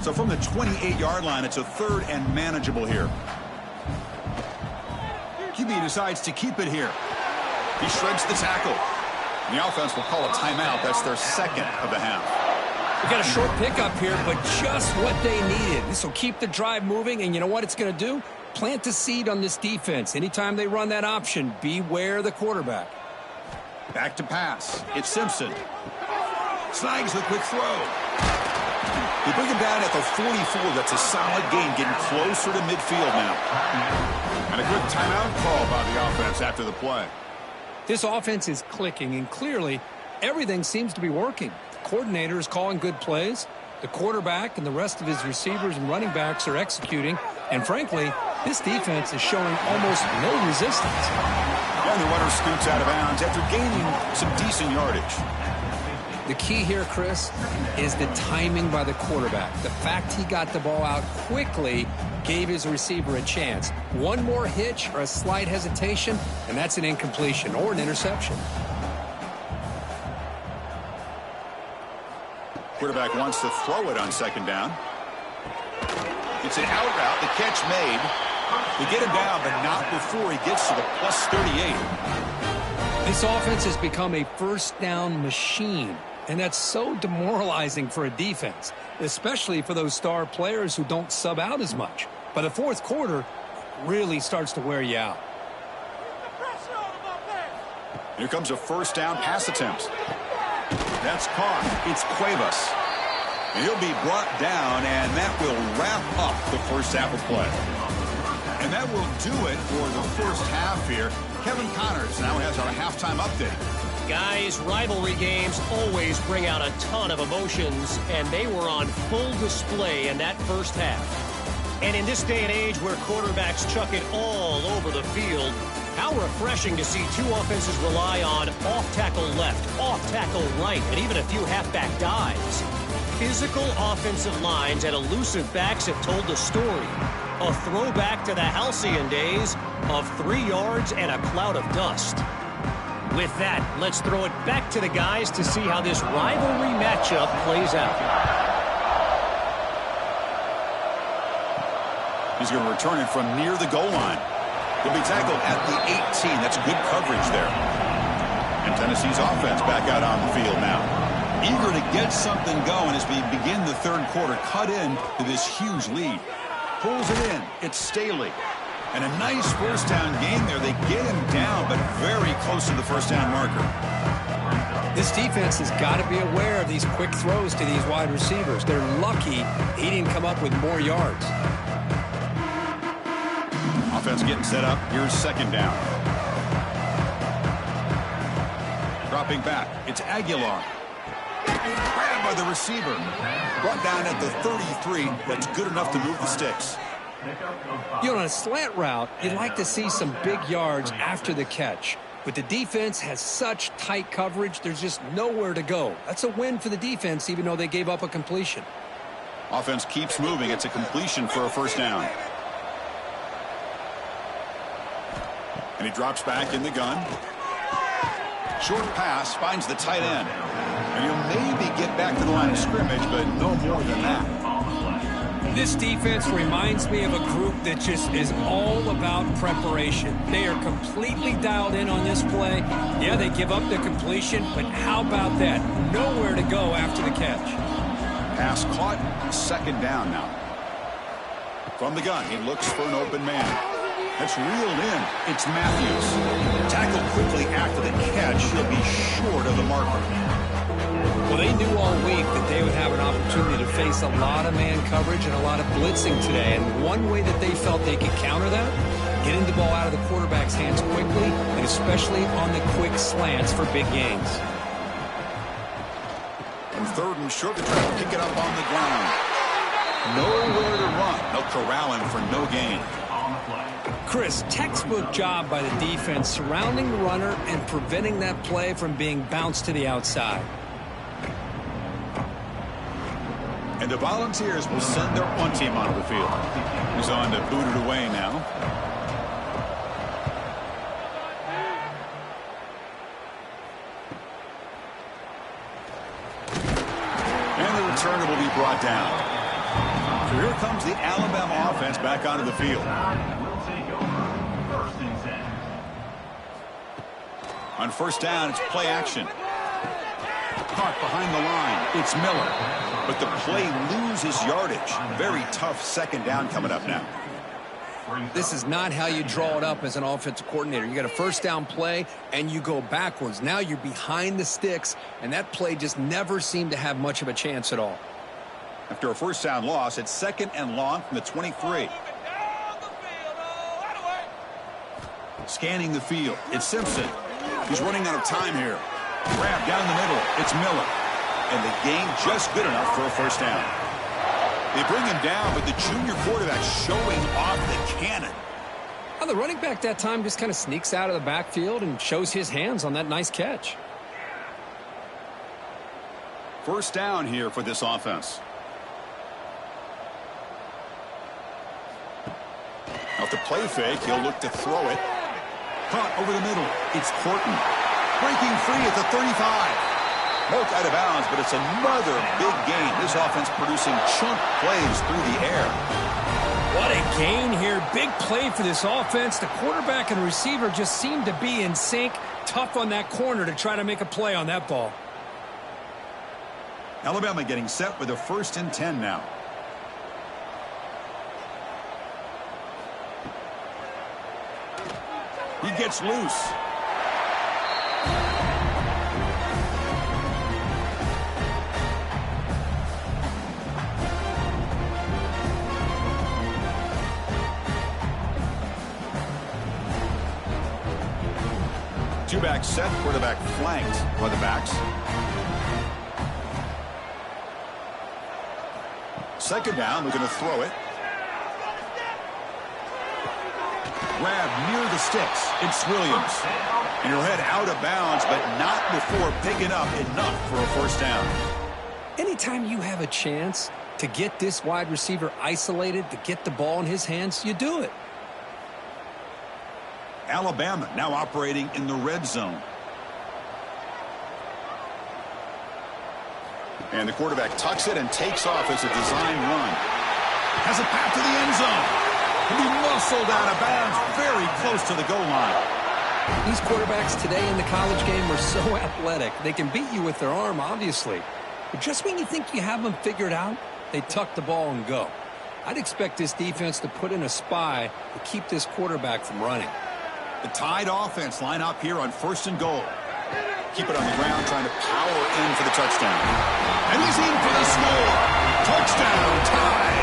So from the 28-yard line, it's a third and manageable here. QB decides to keep it here. He shreds the tackle. And the offense will call a timeout. That's their second of the half. We got a short pickup here, but just what they needed. This will keep the drive moving, and you know what it's going to do? Plant a seed on this defense. Anytime they run that option, beware the quarterback. Back to pass. It's Simpson. Snags the quick throw. They bring him down at the 44. That's a solid gain, getting closer to midfield now. And a good timeout call by the offense after the play. This offense is clicking, and clearly everything seems to be working. The coordinator is calling good plays. The quarterback and the rest of his receivers and running backs are executing. And frankly, this defense is showing almost no resistance. And the runner scoots out of bounds after gaining some decent yardage. The key here, Chris, is the timing by the quarterback. The fact he got the ball out quickly gave his receiver a chance. One more hitch or a slight hesitation, and that's an incompletion or an interception. Quarterback wants to throw it on second down. It's an out route. The catch made. They get him down, but not before he gets to the plus 38. This offense has become a first down machine, and that's so demoralizing for a defense, especially for those star players who don't sub out as much. By the fourth quarter, it really starts to wear you out. Here comes a first down pass attempt. That's caught. It's Cuevas. And he'll be brought down, and that will wrap up the first half of play. And that will do it for the first half here. Kevin Connors now has our halftime update. Guys, rivalry games always bring out a ton of emotions, and they were on full display in that first half. And in this day and age where quarterbacks chuck it all over the field, how refreshing to see two offenses rely on off-tackle left, off-tackle right, and even a few halfback dives. Physical offensive lines and elusive backs have told the story. A throwback to the halcyon days of 3 yards and a cloud of dust. With that, let's throw it back to the guys to see how this rivalry matchup plays out. He's going to return it from near the goal line. He'll be tackled at the 18. That's good coverage there. And Tennessee's offense back out on the field now. Eager to get something going as we begin the third quarter. Cut in to this huge lead. Pulls it in. It's Staley. And a nice first down game there. They get him down, but very close to the first down marker. This defense has got to be aware of these quick throws to these wide receivers. They're lucky he didn't come up with more yards. Offense getting set up. Here's second down. dropping back. It's Aguilar. Grabbed by the receiver. Brought down at the 33. That's good enough to move the sticks. You know, on a slant route, you'd like to see some big yards after the catch. But the defense has such tight coverage, there's just nowhere to go. That's a win for the defense, even though they gave up a completion. Offense keeps moving. It's a completion for a first down. And he drops back in the gun. Short pass finds the tight end. And he'll maybe get back to the line of scrimmage, but no more than that. This defense reminds me of a group that just is all about preparation. They are completely dialed in on this play. Yeah, they give up the completion, but how about that? Nowhere to go after the catch. Pass caught, second down now. From the gun, he looks for an open man. That's reeled in. It's Matthews. Tackled quickly after the catch. He'll be short of the marker. Well, they knew all week that they would have an opportunity to face a lot of man coverage and a lot of blitzing today. And one way that they felt they could counter that, getting the ball out of the quarterback's hands quickly, and especially on the quick slants for big gains. On third and short, to try to pick it up on the ground. Nowhere to run. They'll corral him for no gain. Chris, textbook job by the defense surrounding the runner and preventing that play from being bounced to the outside. And the Volunteers will send their one team onto the field. He's on to boot it away now. And the returner will be brought down. So here comes the Alabama offense back onto the field. On first down, it's play action. Caught behind the line. It's Miller. But the play loses yardage. Very tough second down coming up now. This is not how you draw it up as an offensive coordinator. You got a first down play, and you go backwards. Now you're behind the sticks, and that play just never seemed to have much of a chance at all. After a first down loss, it's second and long from the 23. Scanning the field. It's Simpson. He's running out of time here. Grab down the middle. It's Miller. And the gain just good enough for a first down. They bring him down, but the junior quarterback showing off the cannon. Well, the running back that time just kind of sneaks out of the backfield and shows his hands on that nice catch. First down here for this offense. Off the play fake, he'll look to throw it. Caught over the middle. It's Horton. Breaking free at the 35. Broke out of bounds, but it's another big gain. This offense producing chunk plays through the air. What a gain here. Big play for this offense. The quarterback and receiver just seem to be in sync. Tough on that corner to try to make a play on that ball. Alabama getting set with a 1st and 10 now. He gets loose. Two-back set, quarterback flanked by the backs. Second down, they're going to throw it. Grab near the sticks. It's Williams. And he'll head out of bounds, but not before picking up enough for a first down. Anytime you have a chance to get this wide receiver isolated, to get the ball in his hands, you do it. Alabama now operating in the red zone. And the quarterback tucks it and takes off as a design run. Has a path to the end zone. He'll be muscled out of bounds very close to the goal line. These quarterbacks today in the college game are so athletic. They can beat you with their arm, obviously. But just when you think you have them figured out, they tuck the ball and go. I'd expect this defense to put in a spy to keep this quarterback from running. The Tide offense line up here on 1st and goal. Keep it on the ground, trying to power in for the touchdown. And he's in for the score. Touchdown, Tide.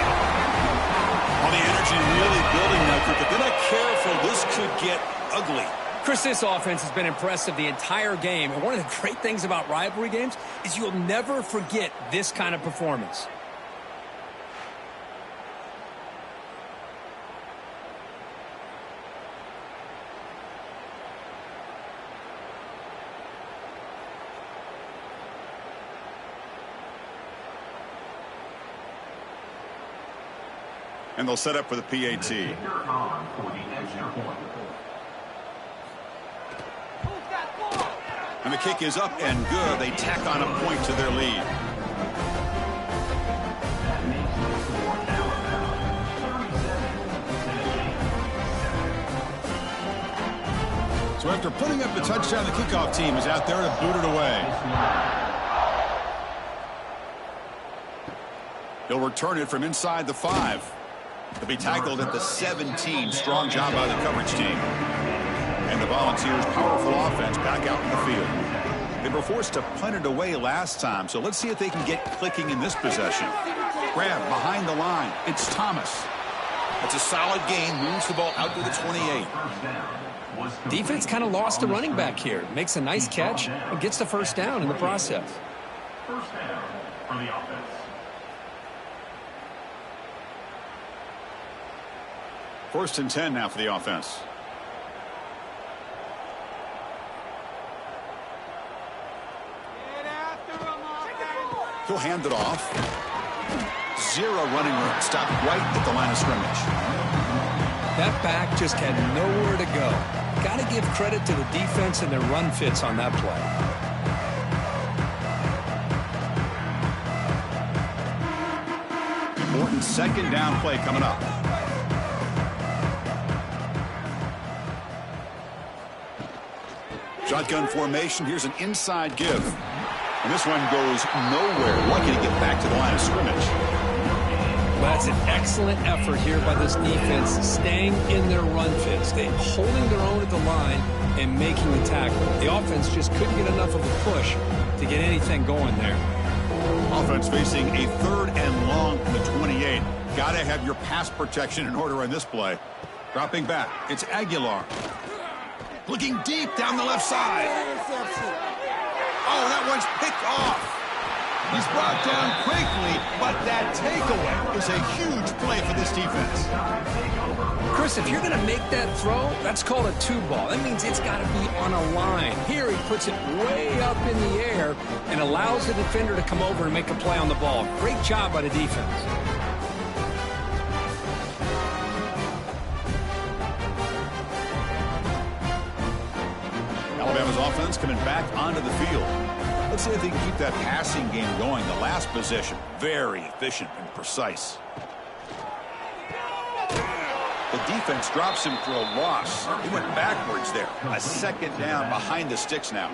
All the energy really building now, but if they're not careful, this could get ugly. Chris, this offense has been impressive the entire game. And one of the great things about rivalry games is you'll never forget this kind of performance. And they'll set up for the PAT. And the kick is up and good. They tack on a point to their lead. So after putting up the touchdown, the kickoff team is out there to boot it away. He'll return it from inside the 5. To be tackled at the 17. Strong job by the coverage team. And the Volunteers' powerful offense back out in the field. They were forced to punt it away last time, so let's see if they can get clicking in this possession. Grab behind the line. It's Thomas. It's a solid gain. Moves the ball out to the 28. Defense kind of lost a running back here. Makes a nice catch and gets the first down in the process. First down for the offense. First and 10 now for the offense. He'll hand it off. 0 running room. Stopped right at the line of scrimmage. That back just had nowhere to go. Got to give credit to the defense and their run fits on that play. Important second down play coming up. Shotgun formation. Here's an inside give. And this one goes nowhere. Lucky to get back to the line of scrimmage. Well, that's an excellent effort here by this defense, staying in their run fits. They holding their own at the line and making the tackle. The offense just couldn't get enough of a push to get anything going there. Offense facing a 3rd and long from the 28. Got to have your pass protection in order on this play. Dropping back. It's Aguilar. Looking deep down the left side. Oh, that one's picked off. He's brought down quickly, but that takeaway is a huge play for this defense. Chris, if you're going to make that throw, that's called a 2-ball. That means it's got to be on a line. Here he puts it way up in the air and allows the defender to come over and make a play on the ball. Great job by the defense. Alabama's offense coming back onto the field. Let's see if they can keep that passing game going. The last possession, very efficient and precise. The defense drops him for a loss. He went backwards there. A second down behind the sticks now.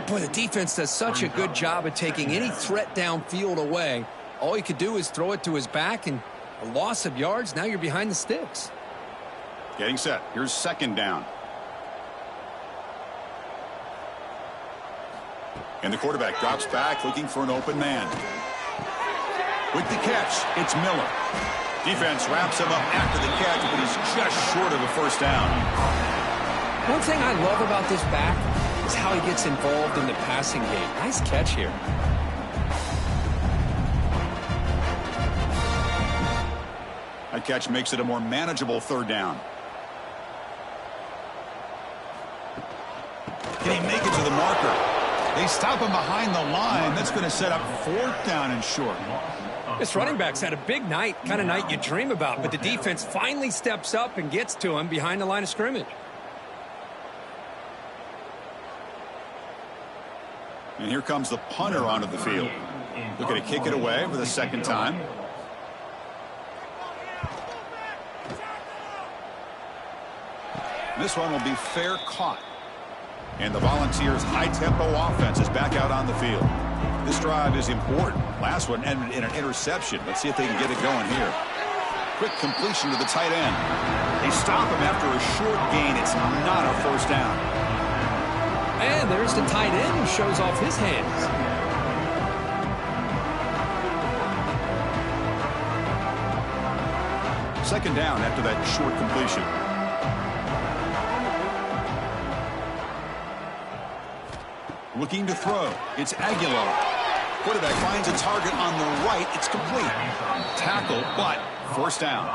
Boy, the defense does such a good job of taking any threat downfield away. All you could do is throw it to his back, and a loss of yards, now you're behind the sticks. Getting set. Here's second down. And the quarterback drops back looking for an open man. With the catch, it's Miller. Defense wraps him up after the catch, but he's just short of a first down. One thing I love about this back is how he gets involved in the passing game. Nice catch here. That catch makes it a more manageable third down. Can he make it to the marker? They stop him behind the line. That's going to set up 4th down and short. This running back's had a big night, kind of night you dream about, but the defense finally steps up and gets to him behind the line of scrimmage. And here comes the punter onto the field. Looking to kick it away for the second time. This one will be fair caught. And the Volunteers' high-tempo offense is back out on the field. This drive is important. Last one ended in an interception. Let's see if they can get it going here. Quick completion to the tight end. They stop him after a short gain. It's not a first down. And there's the tight end who shows off his hands. Second down after that short completion. Looking to throw. It's Aguilar. Quarterback finds a target on the right. It's complete. Tackle, but first down.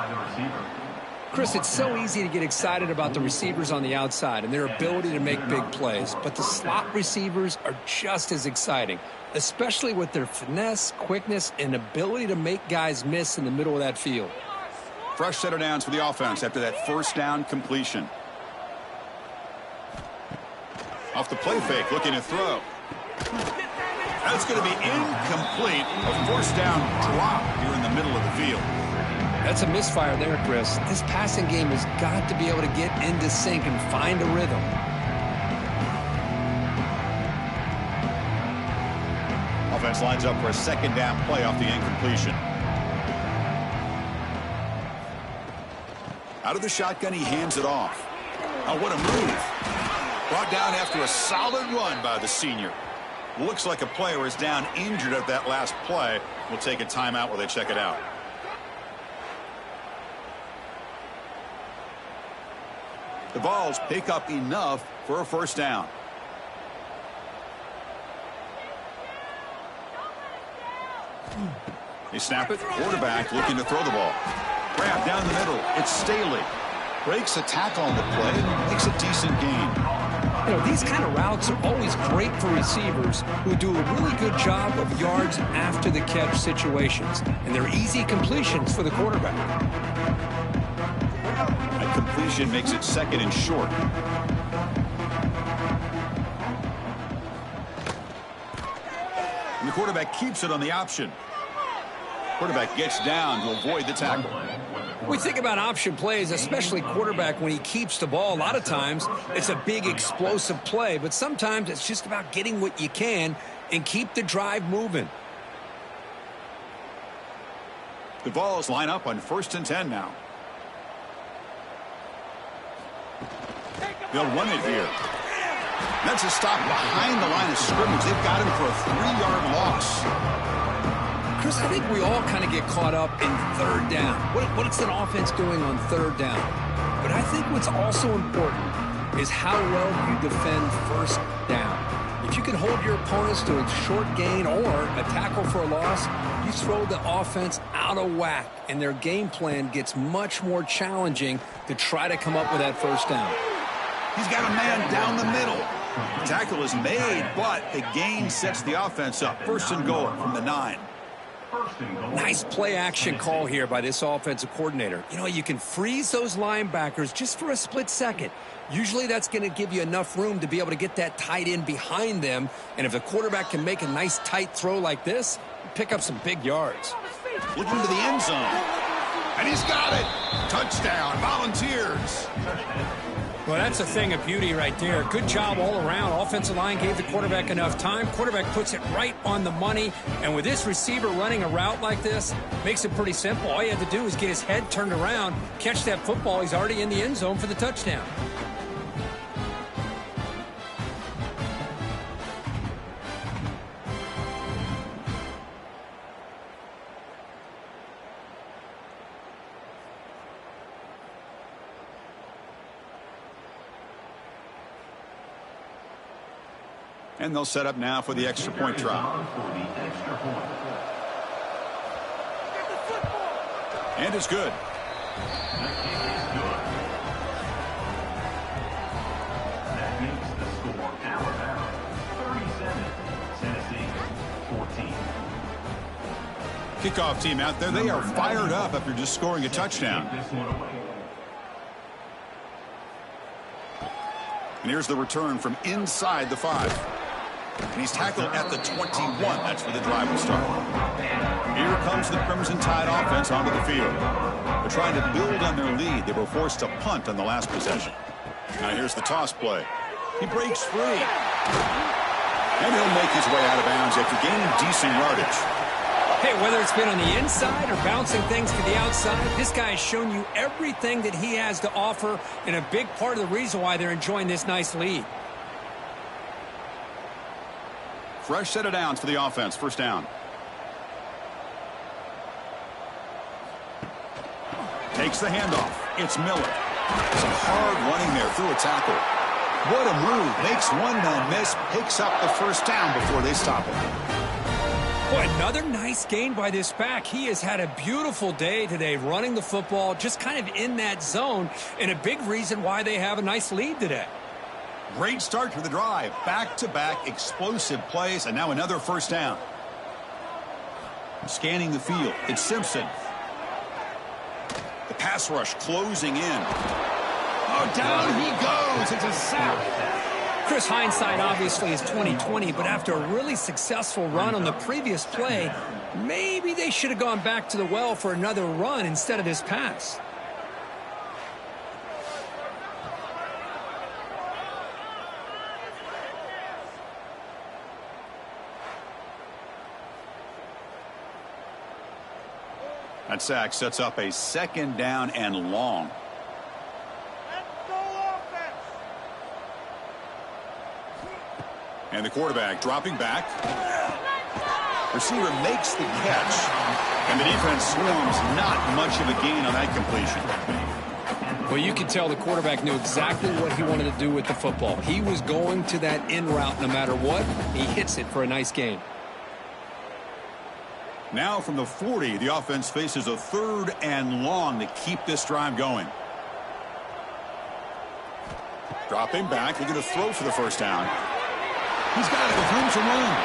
Chris, it's so easy to get excited about the receivers on the outside and their ability to make big plays, but the slot receivers are just as exciting, especially with their finesse, quickness, and ability to make guys miss in the middle of that field. Fresh set of downs for the offense after that first down completion. Off the play fake, looking to throw. That's going to be incomplete. A first down drop here in the middle of the field. That's a misfire there, Chris. This passing game has got to be able to get into sync and find a rhythm. Offense lines up for a second down play off the incompletion. Out of the shotgun, he hands it off. Oh, what a move. Brought down after a solid run by the senior. Looks like a player is down injured at that last play. We'll take a timeout while they check it out. The Vols pick up enough for a first down. They snap it. Quarterback looking to throw the ball. Grab down the middle. It's Staley. Breaks a tackle on the play and makes a decent gain. You know, these kind of routes are always great for receivers who do a really good job of yards after the catch situations. And they're easy completions for the quarterback. A completion makes it second and short. And the quarterback keeps it on the option. Quarterback gets down to avoid the tackle. We think about option plays, especially quarterback when he keeps the ball. A lot of times it's a big explosive play, but sometimes it's just about getting what you can and keep the drive moving. The Vols line up on 1st and 10 now. They'll run it here. That's a stop behind the line of scrimmage. They've got him for a 3-yard loss. Chris, I think we all kind of get caught up in third down. What's an offense doing on third down? But I think what's also important is how well you defend first down. If you can hold your opponents to a short gain or a tackle for a loss, you throw the offense out of whack, and their game plan gets much more challenging to try to come up with that first down. He's got a man down the middle. The tackle is made, but the gain sets the offense up. 1st and goal from the 9. Nice play action call here by this offensive coordinator. You know, you can freeze those linebackers just for a split second. Usually that's going to give you enough room to be able to get that tight end behind them. And if the quarterback can make a nice tight throw like this, pick up some big yards. Looking to the end zone. And he's got it. Touchdown, Volunteers. Well, that's a thing of beauty right there. Good job all around. Offensive line gave the quarterback enough time. Quarterback puts it right on the money. And with this receiver running a route like this, makes it pretty simple. All you have to do is get his head turned around, catch that football. He's already in the end zone for the touchdown. And they'll set up now for the extra point try. And it's good. That makes the score Alabama 37, Tennessee 14. Kickoff team out there. They are fired up after just scoring a touchdown. And here's the return from inside the 5. And he's tackled at the 21. That's where the drive will start. Here comes the Crimson Tide offense onto the field. They're trying to build on their lead. They were forced to punt on the last possession. Now here's the toss play. He breaks free. And he'll make his way out of bounds after gaining decent yardage. Hey, whether it's been on the inside or bouncing things to the outside, this guy has shown you everything that he has to offer, and a big part of the reason why they're enjoying this nice lead. Fresh set of downs for the offense. First down. Takes the handoff. It's Miller. Some hard running there through a tackle. What a move. Makes one man miss, picks up the first down before they stop him. Boy, another nice gain by this back. He has had a beautiful day today running the football, just kind of in that zone, and a big reason why they have a nice lead today. Great start to the drive. Back-to-back explosive plays, and now another first down. Scanning the field, it's Simpson. The pass rush closing in. Oh, down he goes. It's a sack. Chris, hindsight obviously is 20/20, but after a really successful run on the previous play, maybe they should have gone back to the well for another run instead of this pass. That sack sets up a second down and long. And the quarterback dropping back. Receiver makes the catch. And the defense swarms. Not much of a gain on that completion. Well, you could tell the quarterback knew exactly what he wanted to do with the football. He was going to that in route no matter what. He hits it for a nice gain. Now from the 40, the offense faces a third and long to keep this drive going. Dropping back, looking to throw for the first down. He's got it with room to run.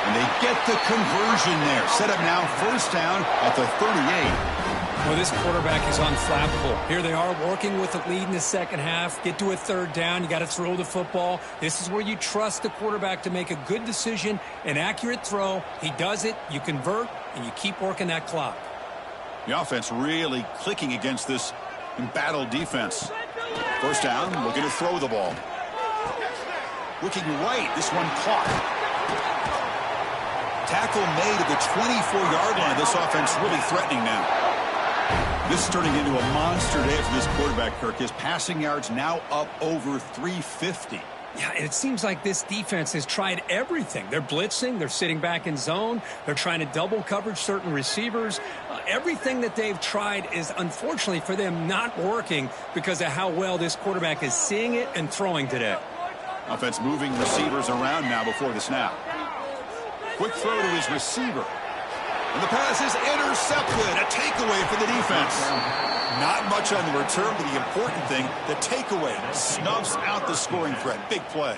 And they get the conversion there. Set up now first down at the 38. Well, this quarterback is unflappable. Here they are working with the lead in the second half. Get to a third down. You got to throw the football. This is where you trust the quarterback to make a good decision, an accurate throw. He does it. You convert, and you keep working that clock. The offense really clicking against this embattled defense. First down, looking to throw the ball. Looking right, this one caught. Tackle made at the 24-yard line. This offense really threatening now. This is turning into a monster day for this quarterback, Kirk. His passing yards now up over 350. Yeah, and it seems like this defense has tried everything. They're blitzing. They're sitting back in zone. They're trying to double coverage certain receivers. Everything that they've tried is, unfortunately for them, not working because of how well this quarterback is seeing it and throwing today. Offense moving receivers around now before the snap. Quick throw to his receiver. And the pass is intercepted. A takeaway for the defense. Not much on the return, but the important thing, the takeaway snuffs out the scoring threat. Big play.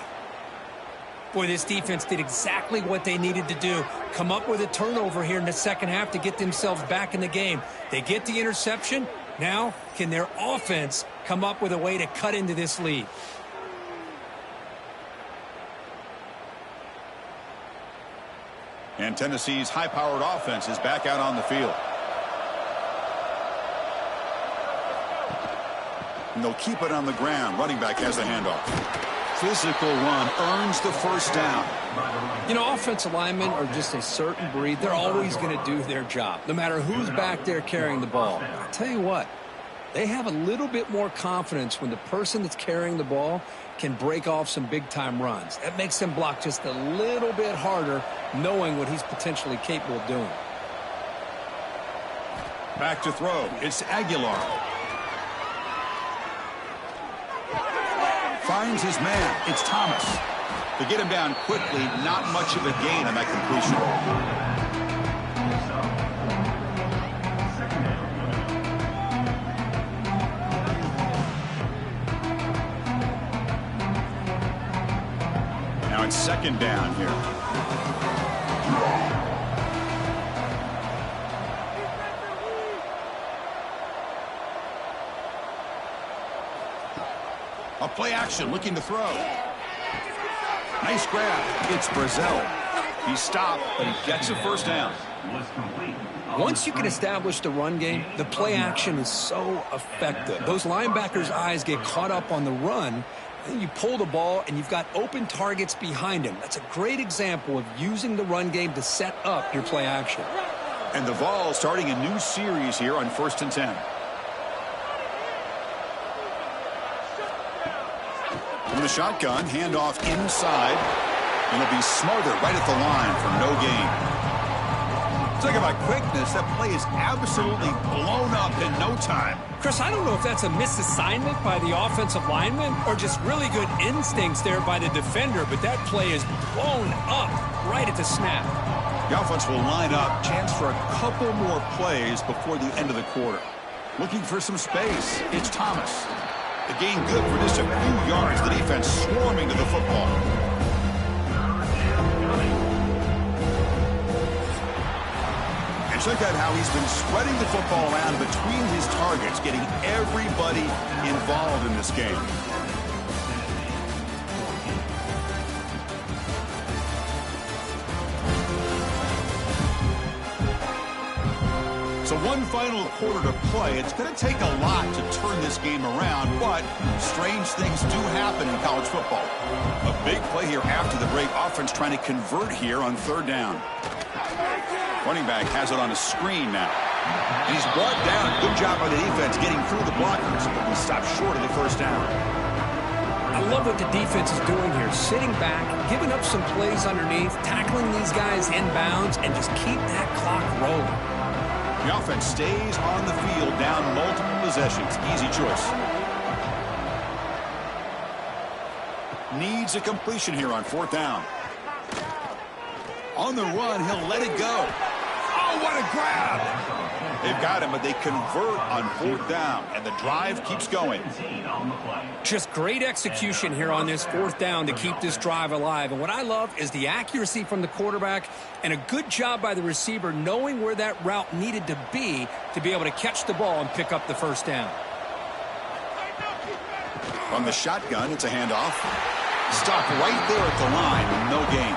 Boy, this defense did exactly what they needed to do. Come up with a turnover here in the second half to get themselves back in the game. They get the interception. Now, can their offense come up with a way to cut into this lead? And Tennessee's high-powered offense is back out on the field. And they'll keep it on the ground. Running back has the handoff. Physical run earns the first down. You know, offensive linemen are just a certain breed. They're always going to do their job, no matter who's back there carrying the ball. I'll tell you what, they have a little bit more confidence when the person that's carrying the ball can break off some big-time runs. That makes them block just a little bit harder, knowing what he's potentially capable of doing. Back to throw. It's Aguilar. Finds his man. It's Thomas. To get him down quickly, not much of a gain on that completion. Now it's second down here. A play action, looking to throw. Nice grab. It's Brazel. He stopped, but he gets a first down. Once you can establish the run game, the play action is so effective. Those linebackers' eyes get caught up on the run, and you pull the ball, and you've got open targets behind him. That's a great example of using the run game to set up your play action. And the Vols starting a new series here on 1st and 10. From the shotgun, handoff inside. And it'll be Smarter right at the line for no gain. Talk about quickness. That play is absolutely blown up in no time. Chris, I don't know if that's a misassignment by the offensive lineman or just really good instincts there by the defender, but that play is blown up right at the snap. The offense will line up. Chance for a couple more plays before the end of the quarter. Looking for some space. It's Thomas. The gain good for just a few yards. The defense swarming to the football. And check out how he's been spreading the football around between his targets, getting everybody involved in this game. So one final quarter to play. It's going to take a lot to turn this game around, but strange things do happen in college football. A big play here after the break. Offense trying to convert here on third down. Running back has it on a screen now. And he's brought down. Good job by the defense getting through the blockers, but we stopped short of the first down. I love what the defense is doing here. Sitting back, giving up some plays underneath, tackling these guys inbounds, and just keep that clock rolling. The offense stays on the field, down multiple possessions. Easy choice. Needs a completion here on fourth down. On the run, he'll let it go. Oh, what a grab! They've got him, but they convert on fourth down, and the drive keeps going. Just great execution here on this fourth down to keep this drive alive. And what I love is the accuracy from the quarterback and a good job by the receiver knowing where that route needed to be able to catch the ball and pick up the first down. From the shotgun, it's a handoff. Stopped right there at the line, no gain.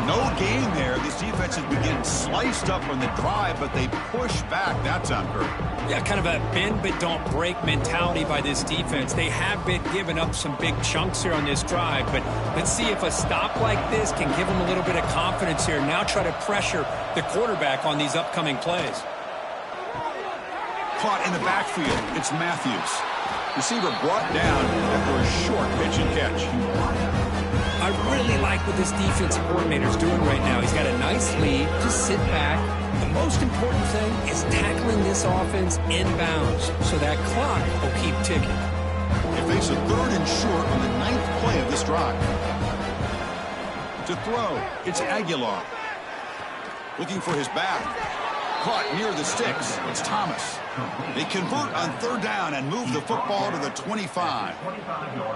No gain there. This defense has been getting sliced up on the drive, but they push back. That's on her. Yeah, kind of a bend but don't break mentality by this defense. They have been giving up some big chunks here on this drive, but let's see if a stop like this can give them a little bit of confidence here. Now try to pressure the quarterback on these upcoming plays. Caught in the backfield. It's Matthews. Receiver brought down after a short pitch and catch. I really like what this defensive coordinator is doing right now. He's got a nice lead. Just sit back. The most important thing is tackling this offense inbounds so that clock will keep ticking. They face a third and short on the 9th play of this drive. To throw, it's Aguilar. Looking for his back. Caught near the sticks. It's Thomas. They convert on third down and move the football to the 25.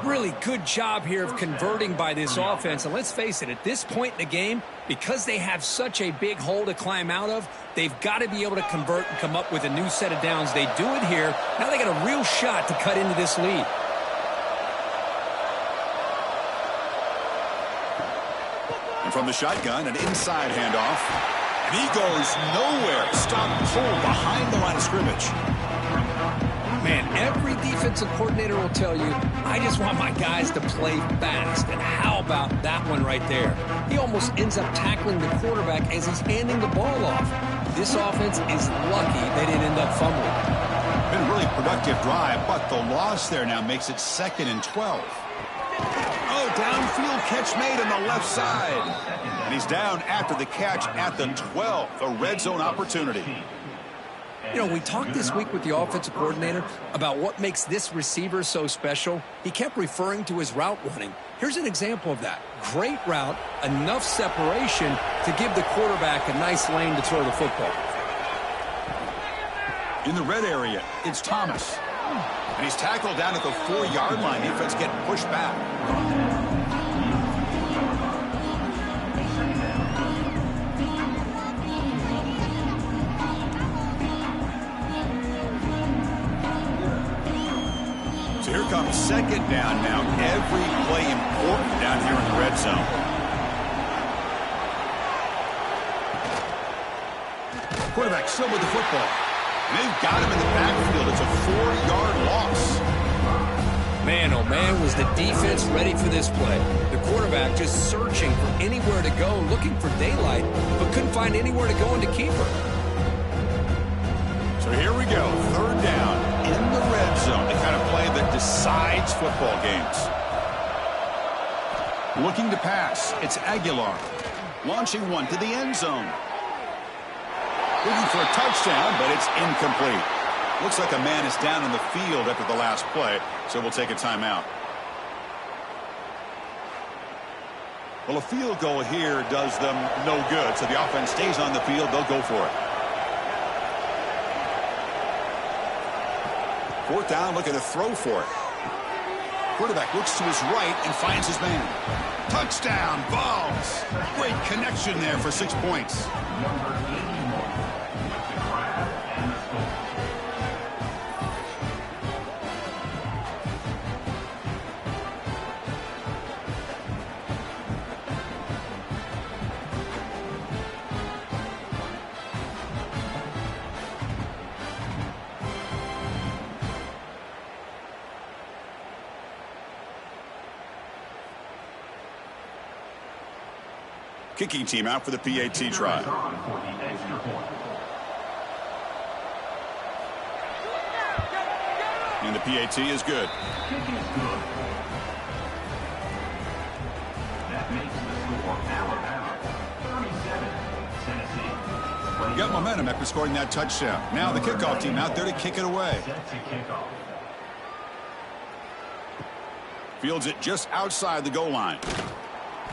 Really good job here of converting by this offense. And let's face it, at this point in the game, because they have such a big hole to climb out of, they've got to be able to convert and come up with a new set of downs. They do it here. Now they got a real shot to cut into this lead. And from the shotgun, an inside handoff. And he goes nowhere. Stop pull behind the line of scrimmage. Man, every defensive coordinator will tell you, I just want my guys to play fast. And how about that one right there? He almost ends up tackling the quarterback as he's handing the ball off. This offense is lucky they didn't end up fumbling. Been a really productive drive, but the loss there now makes it 2nd and 12. Oh, downfield catch made on the left side. And he's down after the catch at the 12. A red zone opportunity. You know, we talked this week with the offensive coordinator about what makes this receiver so special. He kept referring to his route running. Here's an example of that. Great route, enough separation to give the quarterback a nice lane to throw the football. In the red area, it's Thomas. And he's tackled down at the 4-yard line. Defense getting pushed back. So here comes 2nd down now. Every play important down here in the red zone. Quarterback still with the football. They've got him in the backfield. It's a 4-yard loss. Man, oh man, was the defense ready for this play. The quarterback just searching for anywhere to go, looking for daylight, but couldn't find anywhere to go into keeper. So here we go. 3rd down in the red zone. The kind of play that decides football games. Looking to pass. It's Aguilar. Launching one to the end zone. Looking for a touchdown, but it's incomplete. Looks like a man is down in the field after the last play, so we'll take a timeout. Well, a field goal here does them no good, so the offense stays on the field. They'll go for it. Fourth down, looking to throw for it. Quarterback looks to his right and finds his man. Touchdown, Vols. Great connection there for 6 points. Number 81 with the grab and the score. Kicking team out for the PAT try. For the extra point. And the PAT is good. Kick is good. That makes the score Alabama 37, Tennessee. Got momentum after scoring that touchdown. Now the kickoff team out there to kick it away. Set to kick off. Fields it just outside the goal line.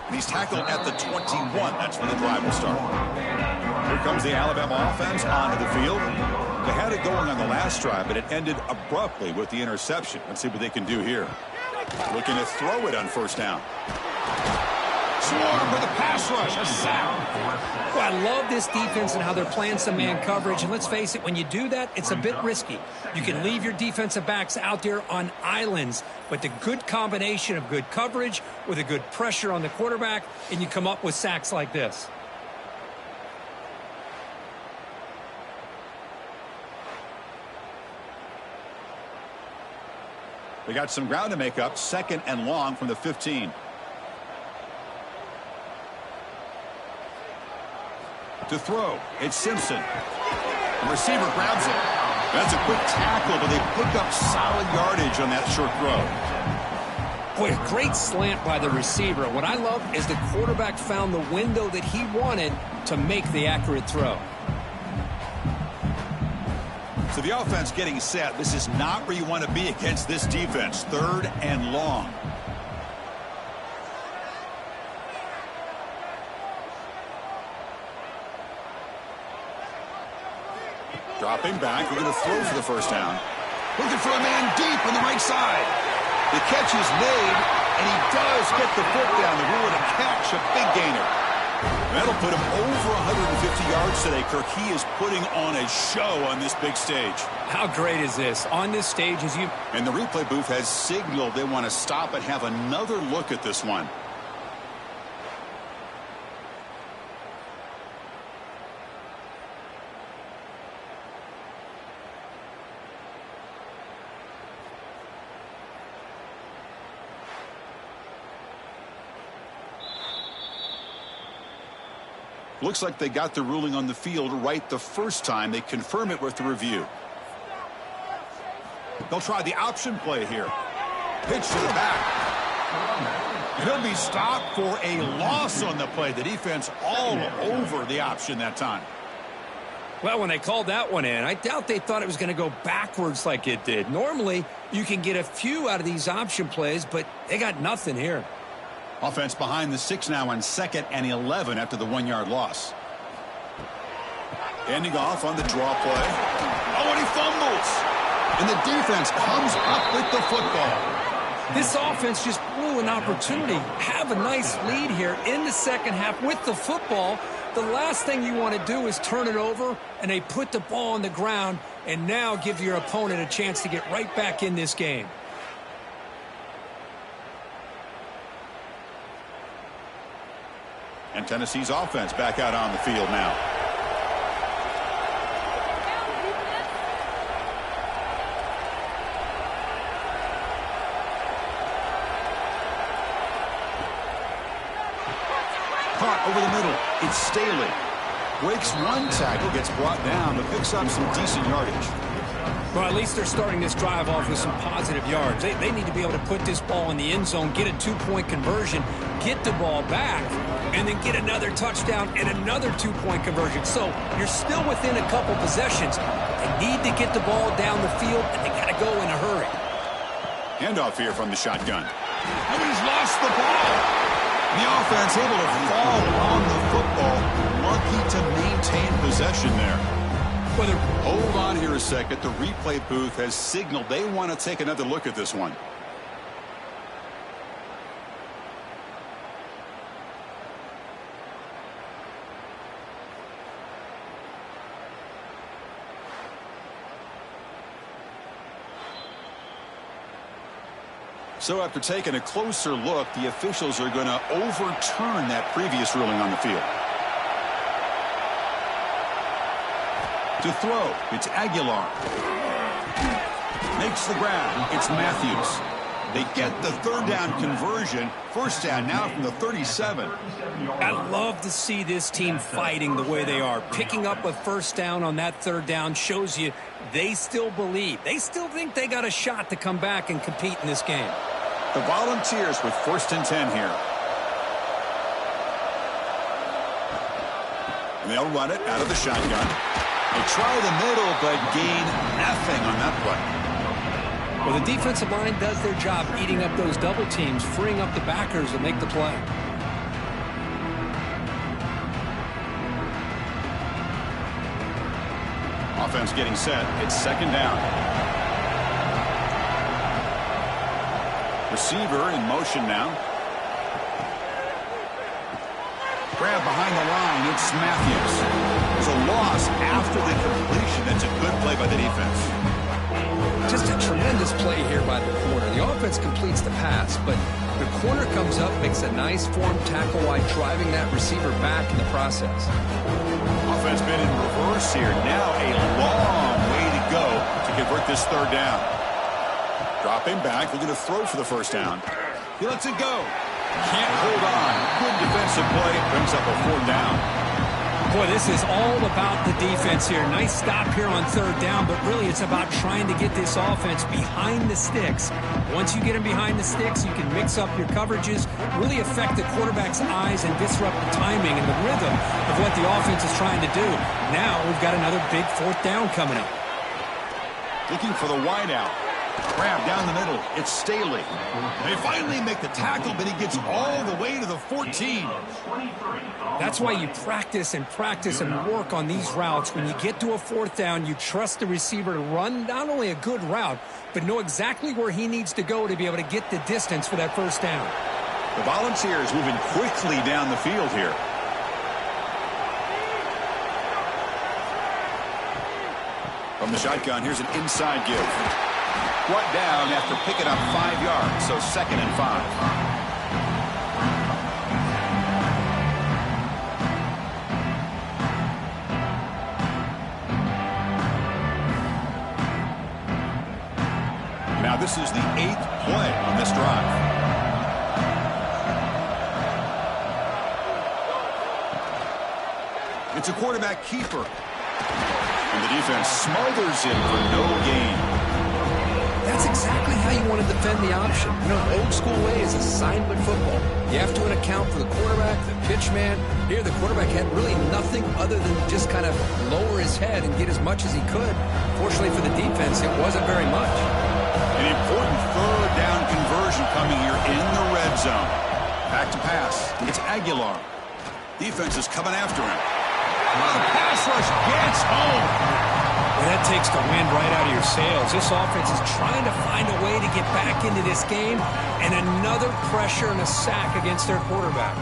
And he's tackled at the 21. That's when the drive will start. Here comes the Alabama offense onto the field. They had it going on the last drive, but it ended abruptly with the interception. Let's see what they can do here. Looking to throw it on first down. Swarm with a pass rush. A sack. Well, I love this defense and how they're playing some man coverage. And let's face it, when you do that, it's a bit risky. You can leave your defensive backs out there on islands. But the good combination of good coverage with a good pressure on the quarterback, and you come up with sacks like this. They got some ground to make up. 2nd and long from the 15. To throw, it's Simpson. The receiver grabs it. That's a quick tackle, but they pick up solid yardage on that short throw. Boy, a great slant by the receiver. What I love is the quarterback found the window that he wanted to make the accurate throw. So the offense getting set. This is not where you want to be against this defense. 3rd and long. Dropping back, we're going to throw for the first down. Looking for a man deep on the right side. The catch is made, and he does get the foot down. The rule of the catch, a big gainer. That'll put him over 150 yards today, Kirk. He is putting on a show on this big stage. How great is this? On this stage, as you... And the replay booth has signaled they want to stop and have another look at this one. Looks like they got the ruling on the field right the first time. They confirm it with the review. They'll try the option play here. Pitch to the back. He'll be stopped for a loss on the play. The defense all over the option that time. Well, when they called that one in, I doubt they thought it was going to go backwards like it did. Normally, you can get a few out of these option plays, but they got nothing here. Offense behind the 6 now on 2nd and 11 after the 1-yard loss. Ending off on the draw play. Oh, and he fumbles. And the defense comes up with the football. This offense just blew an opportunity. Have a nice lead here in the second half with the football. The last thing you want to do is turn it over, and they put the ball on the ground and now give your opponent a chance to get right back in this game. And Tennessee's offense back out on the field now. Caught over the middle. It's Staley. Breaks one tackle, gets brought down, but picks up some decent yardage. Well, at least they're starting this drive off with some positive yards. They need to be able to put this ball in the end zone, get a two-point conversion, get the ball back, and then get another touchdown and another two-point conversion. So you're still within a couple possessions. They need to get the ball down the field, and they got to go in a hurry. Handoff here from the shotgun. And he's lost the ball. The offense able to fall on the football. Lucky to maintain possession there. Hold on here a second. The replay booth has signaled they want to take another look at this one. So after taking a closer look, the officials are going to overturn that previous ruling on the field. To throw, it's Aguilar. Makes the grab, it's Matthews. They get the third down conversion. First down now from the 37. I love to see this team fighting the way they are. Picking up a first down on that third down shows you they still believe. They still think they got a shot to come back and compete in this game. The Volunteers with 1st and 10 here. And they'll run it out of the shotgun. They try the middle, but gain nothing on that play. Well, the defensive line does their job eating up those double teams, freeing up the backers to make the play. Offense getting set. It's 2nd down. Receiver in motion now. Grab behind the line. It's Matthews. There's a loss after the completion. It's a good play by the defense. Just a tremendous play here by the corner. The offense completes the pass, but the corner comes up, makes a nice form tackle while driving that receiver back in the process. Offense been in reverse here. Now a long way to go to convert this third down. Dropping back, looking to throw for the first down. He lets it go. Can't hold on. Good defensive play. Brings up a 4th down. Boy, this is all about the defense here. Nice stop here on third down, but really it's about trying to get this offense behind the sticks. Once you get them behind the sticks, you can mix up your coverages, really affect the quarterback's eyes and disrupt the timing and the rhythm of what the offense is trying to do. Now we've got another big 4th down coming up. Looking for the wide out. Grab down the middle. It's Staley. They finally make the tackle, but he gets all the way to the 14. That's why you practice and work on these routes. When you get to a 4th down, you trust the receiver to run not only a good route, but know exactly where he needs to go to be able to get the distance for that first down. The Volunteers moving quickly down the field here. From the shotgun, here's an inside give. Brought down after picking up 5 yards, so 2nd and 5. Now this is the 8th play on this drive. It's a quarterback keeper. And the defense smothers him for no gain. That's exactly how you want to defend the option. You know, old school way is assignment football. You have to account for the quarterback, the pitch man. Here, the quarterback had really nothing other than just kind of lower his head and get as much as he could. Fortunately for the defense, it wasn't very much. An important third down conversion coming here in the red zone. Back to pass. It's Aguilar. Defense is coming after him. The pass rush gets home. Well, that takes the wind right out of your sails. This offense is trying to find a way to get back into this game, and another pressure and a sack against their quarterback.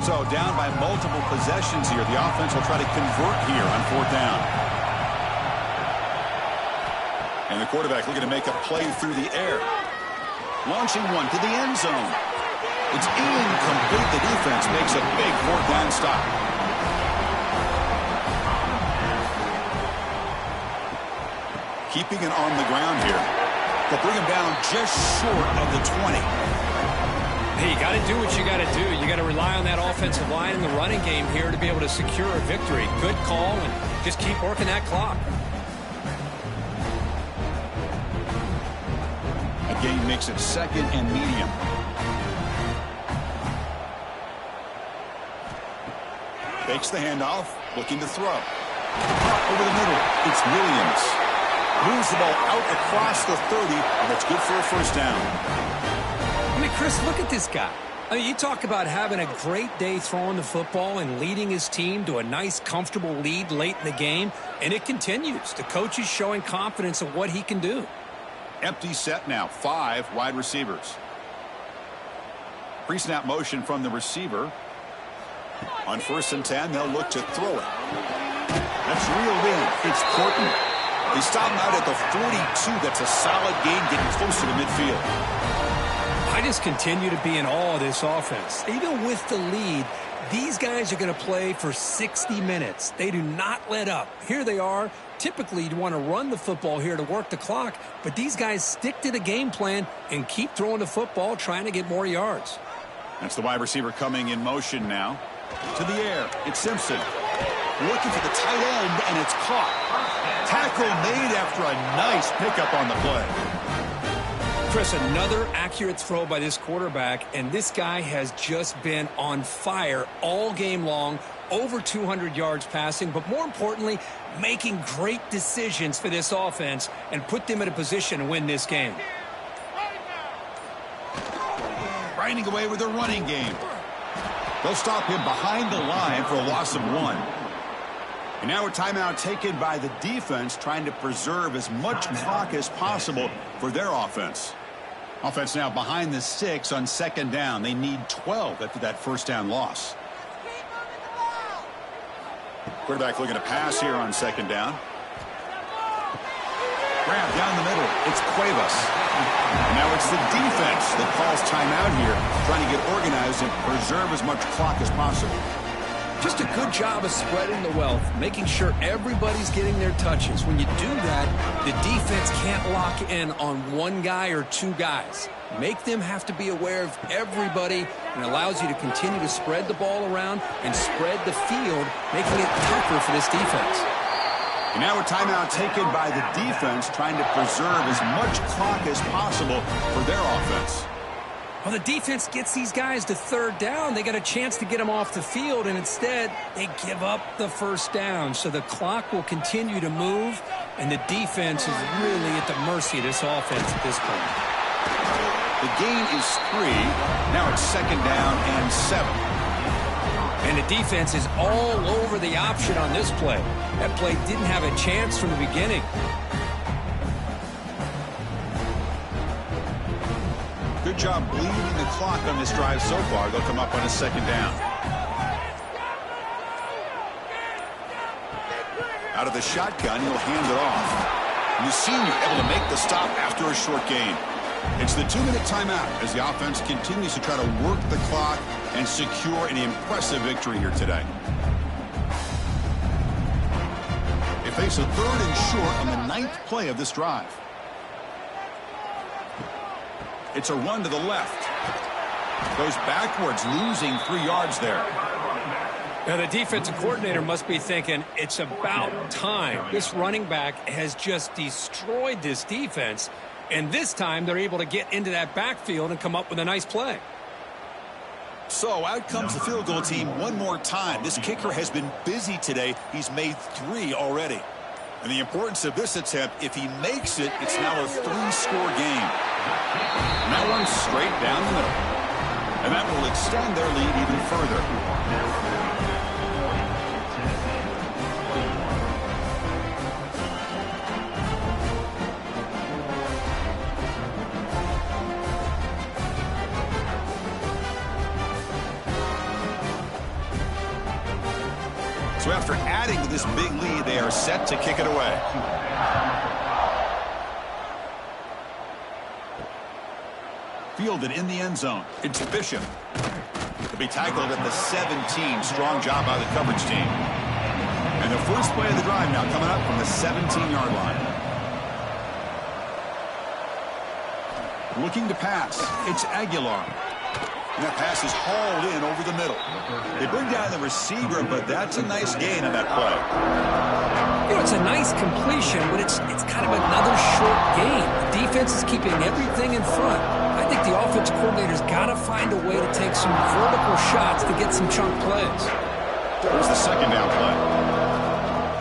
So down by multiple possessions here. The offense will try to convert here on 4th down. And the quarterback looking to make a play through the air. Launching one to the end zone. It's incomplete. The defense makes a big 4th down stop. Keeping it on the ground here. They'll bring him down just short of the 20. Hey, you got to do what you got to do. You got to rely on that offensive line in the running game here to be able to secure a victory. Good call, and just keep working that clock. A gain makes it 2nd and medium. Takes the handoff, looking to throw. Over the middle, it's Williams. Moves the ball out across the 30, and it's good for a first down. I mean, Chris, look at this guy. I mean, you talk about having a great day throwing the football and leading his team to a nice, comfortable lead late in the game, and it continues. The coach is showing confidence of what he can do. Empty set now, 5 wide receivers. Pre-snap motion from the receiver. On 1st and 10, they'll look to throw it. That's reeled in. It's Courtney. They stop him out at the 42. That's a solid gain, getting closer to midfield. I just continue to be in awe of this offense. Even with the lead, these guys are going to play for 60 minutes. They do not let up. Here they are. Typically, you'd want to run the football here to work the clock, but these guys stick to the game plan and keep throwing the football, trying to get more yards. That's the wide receiver coming in motion now. To the air, it's Simpson. Looking for the tight end, and it's caught. Tackle made after a nice pickup on the play. Chris, another accurate throw by this quarterback, and this guy has just been on fire all game long, over 200 yards passing, but more importantly, making great decisions for this offense and put them in a position to win this game. Grinding away with their running game. They'll stop him behind the line for a loss of 1. And now a timeout taken by the defense, trying to preserve as much clock as possible for their offense. Offense now behind the 6 on 2nd down. They need 12 after that first down loss. Quarterback looking to pass here on 2nd down. Grab down the middle. It's Cuevas. And now it's the defense that calls timeout here, trying to get organized and preserve as much clock as possible. Just a good job of spreading the wealth, making sure everybody's getting their touches. When you do that, the defense can't lock in on one guy or 2 guys. Make them have to be aware of everybody, and allows you to continue to spread the ball around and spread the field, making it tougher for this defense. And now a timeout taken by the defense, trying to preserve as much clock as possible for their offense. Well, the defense gets these guys to 3rd down. They got a chance to get them off the field, and instead they give up the first down. So the clock will continue to move, and the defense is really at the mercy of this offense at this point. The gain is 3. Now it's 2nd down and 7. And the defense is all over the option on this play. That play didn't have a chance from the beginning. Good job bleeding the clock on this drive so far. They'll come up on a 2nd down. Out of the shotgun, he'll hand it off. And the senior able to make the stop after a short gain. It's the 2-minute timeout as the offense continues to try to work the clock and secure an impressive victory here today. They face a 3rd and short on the 9th play of this drive. It's a run to the left. Goes backwards, losing 3 yards there. Now, the defensive coordinator must be thinking, it's about time. This running back has just destroyed this defense, and this time they're able to get into that backfield and come up with a nice play. So out comes the field goal team one more time. This kicker has been busy today. He's made 3 already. And the importance of this attempt, if he makes it, it's now a 3-score game. And that one's straight down the middle. And that will extend their lead even further. So after adding to this big lead, they are set to kick it away. Fielded in the end zone. It's Bishop. To be tackled at the 17. Strong job by the coverage team. And the first play of the drive now coming up from the 17-yard line. Looking to pass. It's Aguilar. And that pass is hauled in over the middle. They bring down the receiver, but that's a nice gain on that play. You know, it's a nice completion, but it's kind of another short gain. The defense is keeping everything in front. I think the offensive coordinator's got to find a way to take some vertical shots to get some chunk plays. There's the second down play.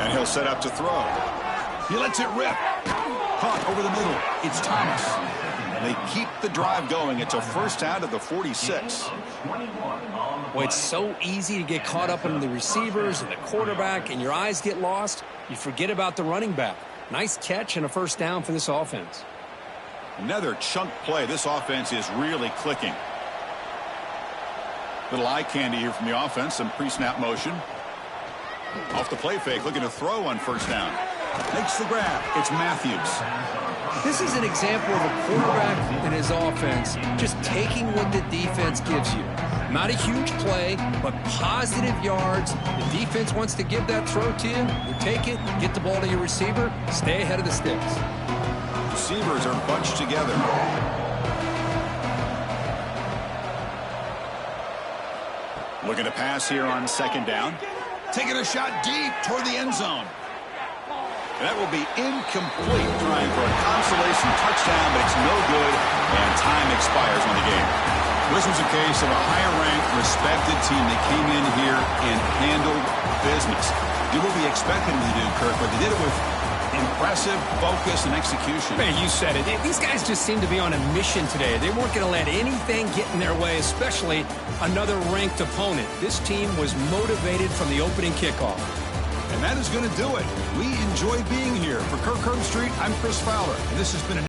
And he'll set up to throw. He lets it rip. Caught over the middle. It's Thomas. And they keep the drive going. It's a first down to the 46. Well, it's so easy to get caught up in the receivers and the quarterback, and your eyes get lost. You forget about the running back. Nice catch and a first down for this offense. Another chunk play. This offense is really clicking. Little eye candy here from the offense. Some pre-snap motion. Off the play fake, looking to throw on first down. Makes the grab. It's Matthews. This is an example of a quarterback and his offense just taking what the defense gives you. Not a huge play, but positive yards. The defense wants to give that throw to you. You take it, get the ball to your receiver, stay ahead of the sticks. Receivers are bunched together. Looking to pass here on second down. Taking a shot deep toward the end zone. And that will be incomplete, trying for a consolation touchdown, but it's no good, and time expires on the game. This was a case of a higher-ranked, respected team that came in here and handled business. Did what we expected them to do, Kirk, but they did it with impressive focus and execution. Man, you said it. These guys just seem to be on a mission today. They weren't going to let anything get in their way, especially another ranked opponent. This team was motivated from the opening kickoff. And that is going to do it. We enjoy being here. For Kirk Herbstreit, I'm Chris Fowler, and this has been an